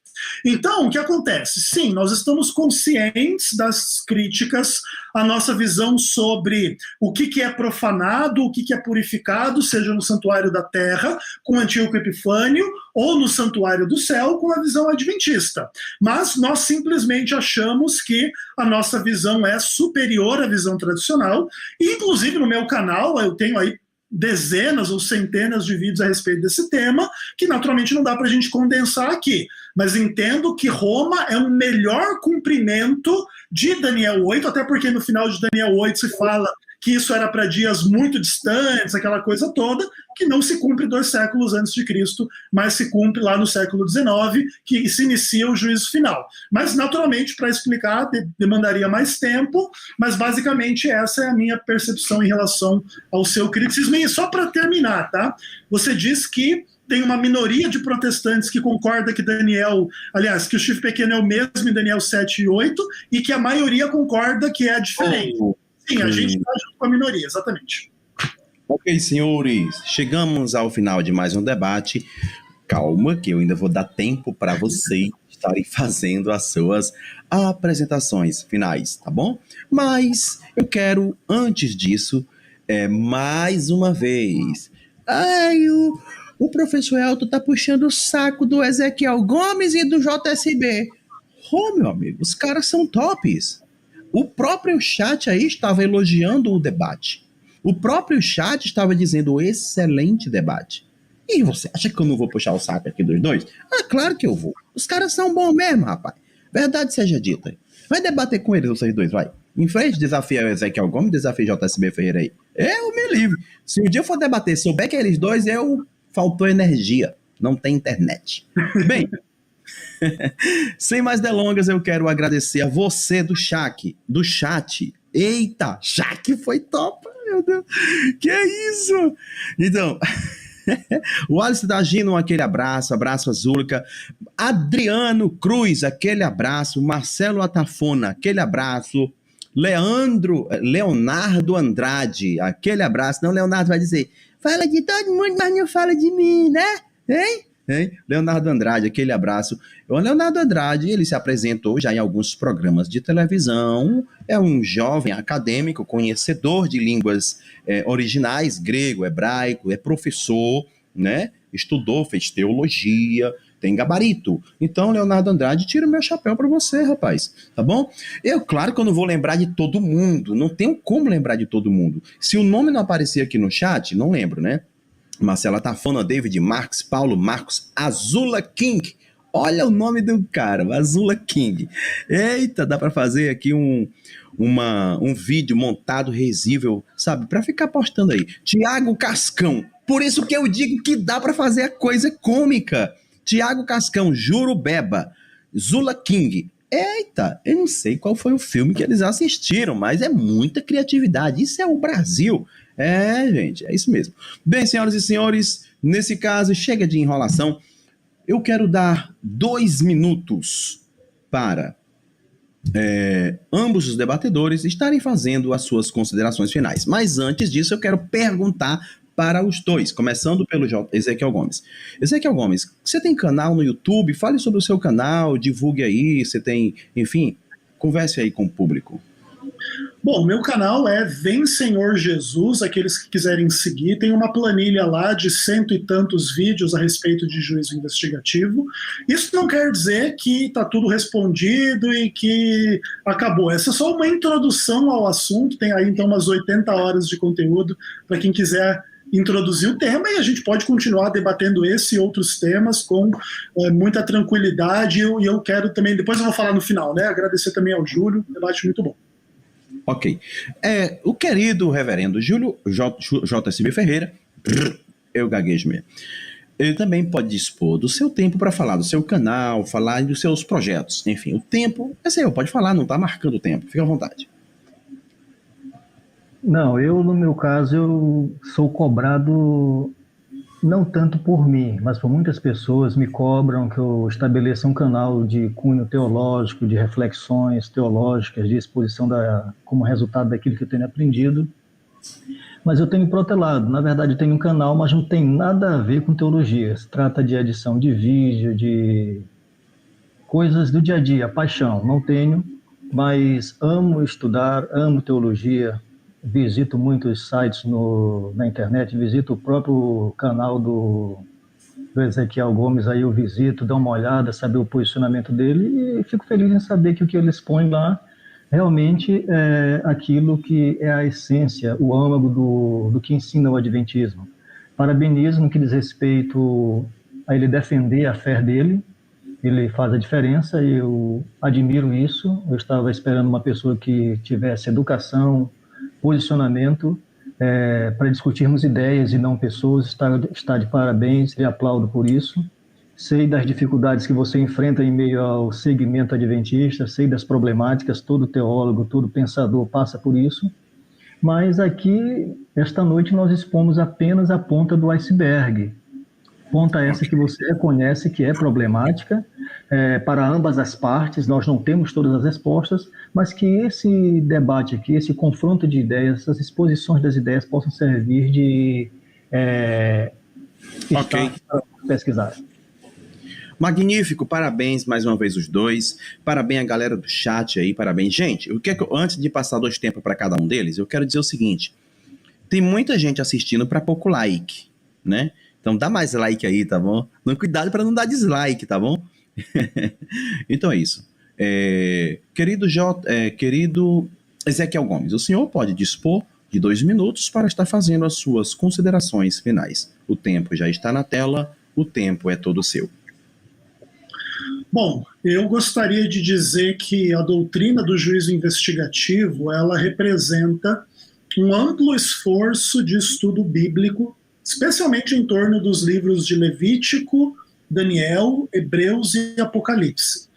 Então, o que acontece? Sim, nós estamos conscientes das críticas à nossa visão sobre o que é profanado, o que é purificado, seja no santuário da terra, com Antíoco Epifânio, ou no santuário do céu, com a visão adventista. Mas nós simplesmente achamos que a nossa visão é superior à visão tradicional, e inclusive no meu canal eu tenho aí dezenas ou centenas de vídeos a respeito desse tema, que naturalmente não dá para a gente condensar aqui. Mas entendo que Roma é um melhor cumprimento de Daniel 8, até porque no final de Daniel 8 se fala que isso era para dias muito distantes, aquela coisa toda, que não se cumpre 2 séculos antes de Cristo, mas se cumpre lá no século XIX, que se inicia o juízo final. Mas, naturalmente, para explicar, demandaria mais tempo, mas basicamente essa é a minha percepção em relação ao seu criticismo. E só para terminar, tá? Você diz que tem uma minoria de protestantes que concorda que Daniel, aliás, que o chifre pequeno é o mesmo em Daniel 7 e 8, e que a maioria concorda que é diferente. Sim, a gente está junto com a minoria, exatamente.
Ok, senhores, chegamos ao final de mais um debate. Calma, que eu ainda vou dar tempo para vocês estarem fazendo as suas apresentações finais, tá bom? Mas eu quero, antes disso, mais uma vez... O professor Elton tá puxando o saco do Ezequiel Gomes e do JSB. Meu amigo, os caras são tops. O próprio chat aí estava elogiando o debate. O próprio chat estava dizendo excelente debate. E você acha que eu não vou puxar o saco aqui dos dois? Ah, claro que eu vou. Os caras são bons mesmo, rapaz. Verdade seja dita. Vai debater com eles, vocês dois, vai. Em frente, desafia o Ezequiel Gomes, desafia o JSB Ferreira aí. Eu me livre. Se um dia eu for debater, souber que eles dois, faltou energia. Não tem internet. Bem... Sem mais delongas, eu quero agradecer a você do chat. Eita, chat foi top, meu Deus. Que é isso? Então, o Alisson da Gino, aquele abraço Azulca. Adriano Cruz, aquele abraço. Marcelo Atafona, aquele abraço. Leonardo Andrade, aquele abraço. Não, Leonardo vai dizer, fala de todo mundo, mas não fala de mim, né? Hein? Leonardo Andrade, aquele abraço. O Leonardo Andrade, ele se apresentou já em alguns programas de televisão, é um jovem acadêmico, conhecedor de línguas originais, grego, hebraico, é professor, né? Estudou, fez teologia, tem gabarito. Então, Leonardo Andrade, tira o meu chapéu para você, rapaz, tá bom? Claro que eu não vou lembrar de todo mundo, não tenho como lembrar de todo mundo. Se o nome não aparecer aqui no chat, não lembro, né? Marcela Tafona, David Marques, Paulo Marcos, Azula King. Olha o nome do cara, Azula King. Eita, dá para fazer aqui um vídeo montado risível, sabe? Para ficar postando aí. Tiago Cascão. Por isso que eu digo que dá para fazer a coisa cômica. Tiago Cascão, Jurubeba, Zula King. Eita, eu não sei qual foi o filme que eles assistiram, mas é muita criatividade. Isso é o Brasil. Gente, é isso mesmo. Bem, senhoras e senhores, nesse caso, chega de enrolação. Eu quero dar 2 minutos para ambos os debatedores estarem fazendo as suas considerações finais. Mas antes disso, eu quero perguntar para os dois, começando pelo Ezequiel Gomes. Ezequiel Gomes, você tem canal no YouTube? Fale sobre o seu canal, divulgue aí, você tem, enfim, converse aí com o público.
Bom, meu canal é Vem Senhor Jesus, aqueles que quiserem seguir, tem uma planilha lá de 100 e tantos vídeos a respeito de juízo investigativo. Isso não quer dizer que está tudo respondido e que acabou. Essa é só uma introdução ao assunto, tem aí então umas 80 horas de conteúdo para quem quiser introduzir o tema, e a gente pode continuar debatendo esse e outros temas com muita tranquilidade, e eu quero também, depois eu vou falar no final, né, agradecer também ao Júlio, debate muito bom.
Ok. O querido reverendo Júlio JSB Ferreira, eu gaguejo mesmo, ele também pode dispor do seu tempo para falar do seu canal, falar dos seus projetos. Enfim, o tempo é seu, pode falar, não está marcando o tempo, fica à vontade.
Não, no meu caso, eu sou cobrado não tanto por mim, mas por muitas pessoas me cobram que eu estabeleça um canal de cunho teológico, de reflexões teológicas, de exposição como resultado daquilo que eu tenho aprendido. Mas eu tenho protelado, na verdade tenho um canal, mas não tem nada a ver com teologia. Se trata de edição de vídeo, de coisas do dia a dia, paixão. Não tenho, mas amo estudar, amo teologia. Visito muitos sites na internet, visito o próprio canal do Ezequiel Gomes, aí eu visito, dou uma olhada, saber o posicionamento dele, e fico feliz em saber que o que ele expõe lá realmente é aquilo que é a essência, o âmago do que ensina o Adventismo. Parabenizo no que diz respeito a ele defender a fé dele, ele faz a diferença, e eu admiro isso. Eu estava esperando uma pessoa que tivesse educação, posicionamento, para discutirmos ideias e não pessoas. Está de parabéns, e aplaudo por isso. Sei das dificuldades que você enfrenta em meio ao segmento adventista, sei das problemáticas, todo teólogo, todo pensador passa por isso, mas aqui, esta noite, nós expomos apenas a ponta do iceberg. Ponta essa que você reconhece que é problemática para ambas as partes, nós não temos todas as respostas, mas que esse debate aqui, esse confronto de ideias, essas exposições das ideias possam servir de
Ok.
Para pesquisar.
Magnífico, parabéns mais uma vez os dois, parabéns a galera do chat aí, parabéns. Gente, antes de passar 2 tempos para cada um deles, eu quero dizer o seguinte, tem muita gente assistindo para pouco like, né? Então dá mais like aí, tá bom? Cuidado para não dar dislike, tá bom? Então é isso. Querido Ezequiel Gomes, o senhor pode dispor de 2 minutos para estar fazendo as suas considerações finais. O tempo já está na tela, o tempo é todo seu.
Bom, eu gostaria de dizer que a doutrina do juízo investigativo, ela representa um amplo esforço de estudo bíblico, especialmente em torno dos livros de Levítico, Daniel, Hebreus e Apocalipse.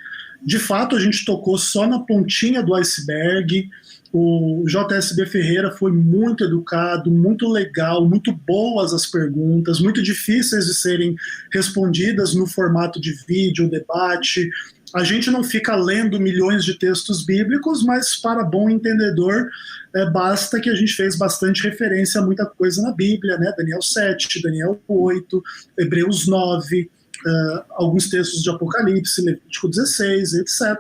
De fato, a gente tocou só na pontinha do iceberg. O JSB Ferreira foi muito educado, muito legal, muito boas as perguntas, muito difíceis de serem respondidas no formato de vídeo, debate. A gente não fica lendo milhões de textos bíblicos, mas para bom entendedor, basta que a gente fez bastante referência a muita coisa na Bíblia, né? Daniel 7, Daniel 8, Hebreus 9, alguns textos de Apocalipse, Levítico 16, etc.,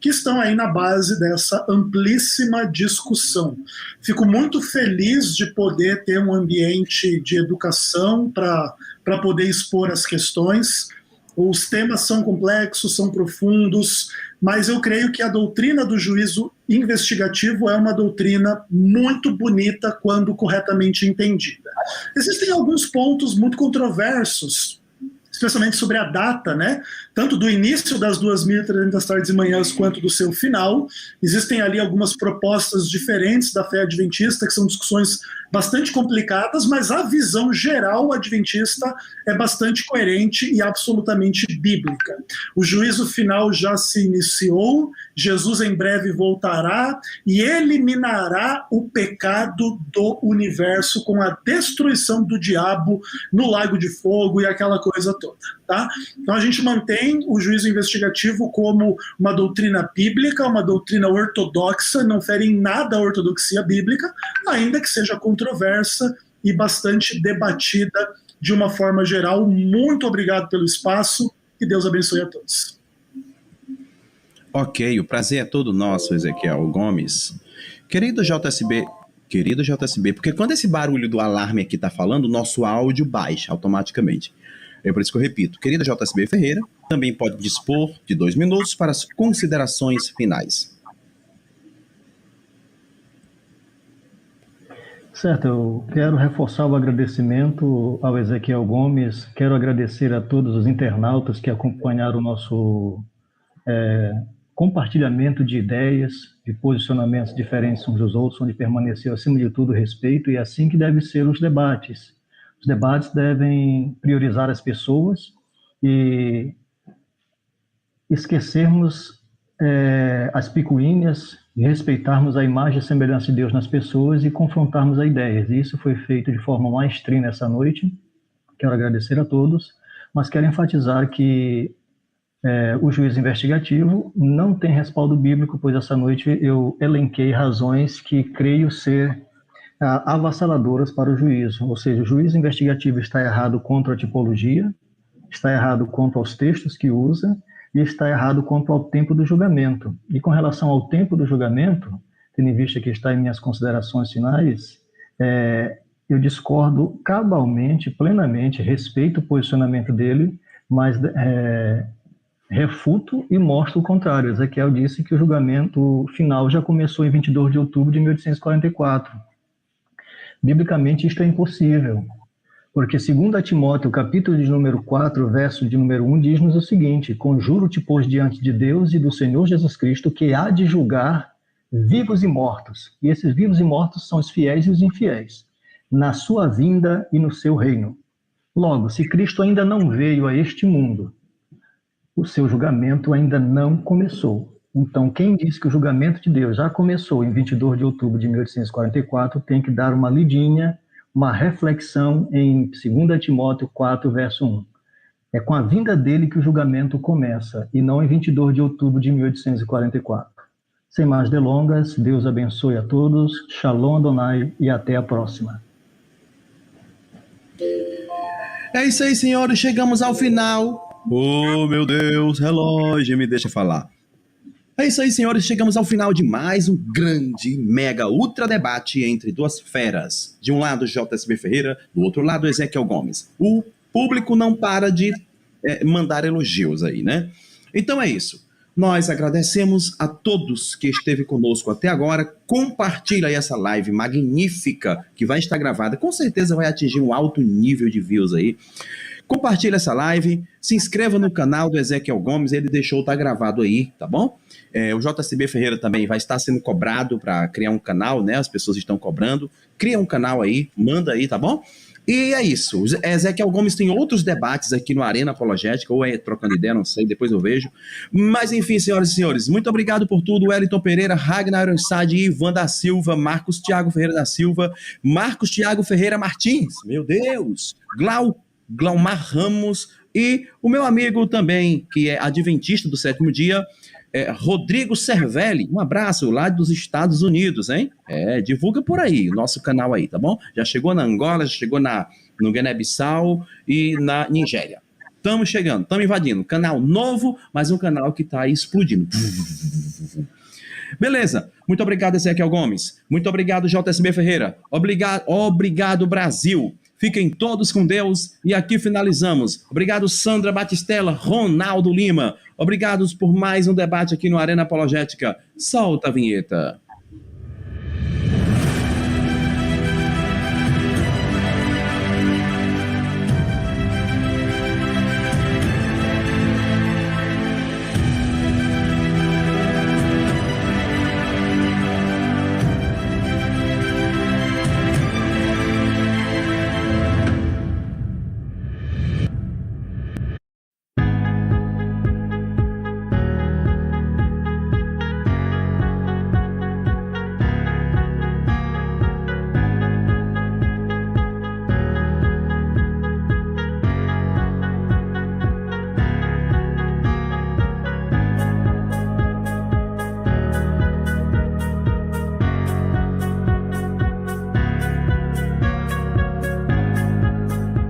que estão aí na base dessa amplíssima discussão. Fico muito feliz de poder ter um ambiente de educação para poder expor as questões. Os temas são complexos, são profundos, mas eu creio que a doutrina do juízo investigativo é uma doutrina muito bonita quando corretamente entendida. Existem alguns pontos muito controversos, especialmente sobre a data, né? Tanto do início das 2.300 tardes e manhãs quanto do seu final. Existem ali algumas propostas diferentes da fé adventista, que são discussões bastante complicadas, mas a visão geral adventista é bastante coerente e absolutamente bíblica. O juízo final já se iniciou, Jesus em breve voltará e eliminará o pecado do universo com a destruição do diabo no lago de fogo e aquela coisa toda. Tá? Então a gente mantém o juízo investigativo como uma doutrina bíblica, uma doutrina ortodoxa, não fere em nada a ortodoxia bíblica, ainda que seja controversa e bastante debatida de uma forma geral. Muito obrigado pelo espaço e Deus abençoe a todos.
Ok, o prazer é todo nosso, Ezequiel Gomes. Querido JSB, porque quando esse barulho do alarme aqui está falando, o nosso áudio baixa automaticamente. É por isso que eu repito. Querida JSB Ferreira, também pode dispor de 2 minutos para as considerações finais.
Certo, eu quero reforçar o agradecimento ao Ezequiel Gomes, quero agradecer a todos os internautas que acompanharam o nosso compartilhamento de ideias, de posicionamentos diferentes uns dos outros, onde permaneceu, acima de tudo, o respeito, e é assim que devem ser os debates. Os debates devem priorizar as pessoas e esquecermos as picuinhas, e respeitarmos a imagem e semelhança de Deus nas pessoas e confrontarmos as ideias. Isso foi feito de forma maestrina essa noite. Quero agradecer a todos, mas quero enfatizar que o juízo investigativo não tem respaldo bíblico, pois essa noite eu elenquei razões que creio ser avassaladoras para o juízo. Ou seja, o juízo investigativo está errado quanto à tipologia, está errado quanto aos textos que usa, e está errado quanto ao tempo do julgamento. E com relação ao tempo do julgamento, tendo em vista que está em minhas considerações finais, eu discordo cabalmente, plenamente, respeito o posicionamento dele, mas refuto e mostro o contrário. Ezequiel disse que o julgamento final já começou em 22 de outubro de 1844. Biblicamente, isto é impossível. Porque, segundo a Timóteo, capítulo de número 4, verso de número 1, diz-nos o seguinte: conjuro-te, pois, diante de Deus e do Senhor Jesus Cristo, que há de julgar vivos e mortos. E esses vivos e mortos são os fiéis e os infiéis, na sua vinda e no seu reino. Logo, se Cristo ainda não veio a este mundo, o seu julgamento ainda não começou. Então, quem diz que o julgamento de Deus já começou em 22 de outubro de 1844, tem que dar uma lidinha, uma reflexão em 2 Timóteo 4, verso 1. É com a vinda dele que o julgamento começa, e não em 22 de outubro de 1844. Sem mais delongas, Deus abençoe a todos, Shalom Adonai, e até a próxima.
É isso aí, senhores, chegamos ao final. Oh, meu Deus, relógio, me deixa falar. É isso aí, senhores, chegamos ao final de mais um grande, mega, ultra debate entre duas feras. De um lado, JSB Ferreira, do outro lado, Ezequiel Gomes. O público não para de mandar elogios aí, né? Então é isso. Nós agradecemos a todos que esteve conosco até agora. Compartilha aí essa live magnífica que vai estar gravada. Com certeza vai atingir um alto nível de views aí. Compartilha essa live, se inscreva no canal do Ezequiel Gomes, ele deixou, tá gravado aí, tá bom? O JSB Ferreira também vai estar sendo cobrado para criar um canal, né? As pessoas estão cobrando. Cria um canal aí, manda aí, tá bom? E é isso. Ezequiel Gomes tem outros debates aqui no Arena Apologética, ou trocando ideia, não sei, depois eu vejo. Mas enfim, senhoras e senhores, muito obrigado por tudo. Wellington Pereira, Ragnar Ironside, Ivan da Silva, Marcos Thiago Ferreira da Silva, Marcos Thiago Ferreira Martins, meu Deus, Glaumar Ramos e o meu amigo também, que é adventista do sétimo dia, Rodrigo Cervelli. Um abraço lá dos Estados Unidos, hein? Divulga por aí, o nosso canal aí, tá bom? Já chegou na Angola, já chegou no Guiné-Bissau e na Nigéria. Estamos chegando, estamos invadindo. Canal novo, mas um canal que está aí explodindo. Beleza, muito obrigado, Ezequiel Gomes. Muito obrigado, JSB Ferreira. Obrigado, Brasil. Fiquem todos com Deus e aqui finalizamos. Obrigado, Sandra Batistella, Ronaldo Lima. Obrigados por mais um debate aqui no Arena Apologética. Solta a vinheta.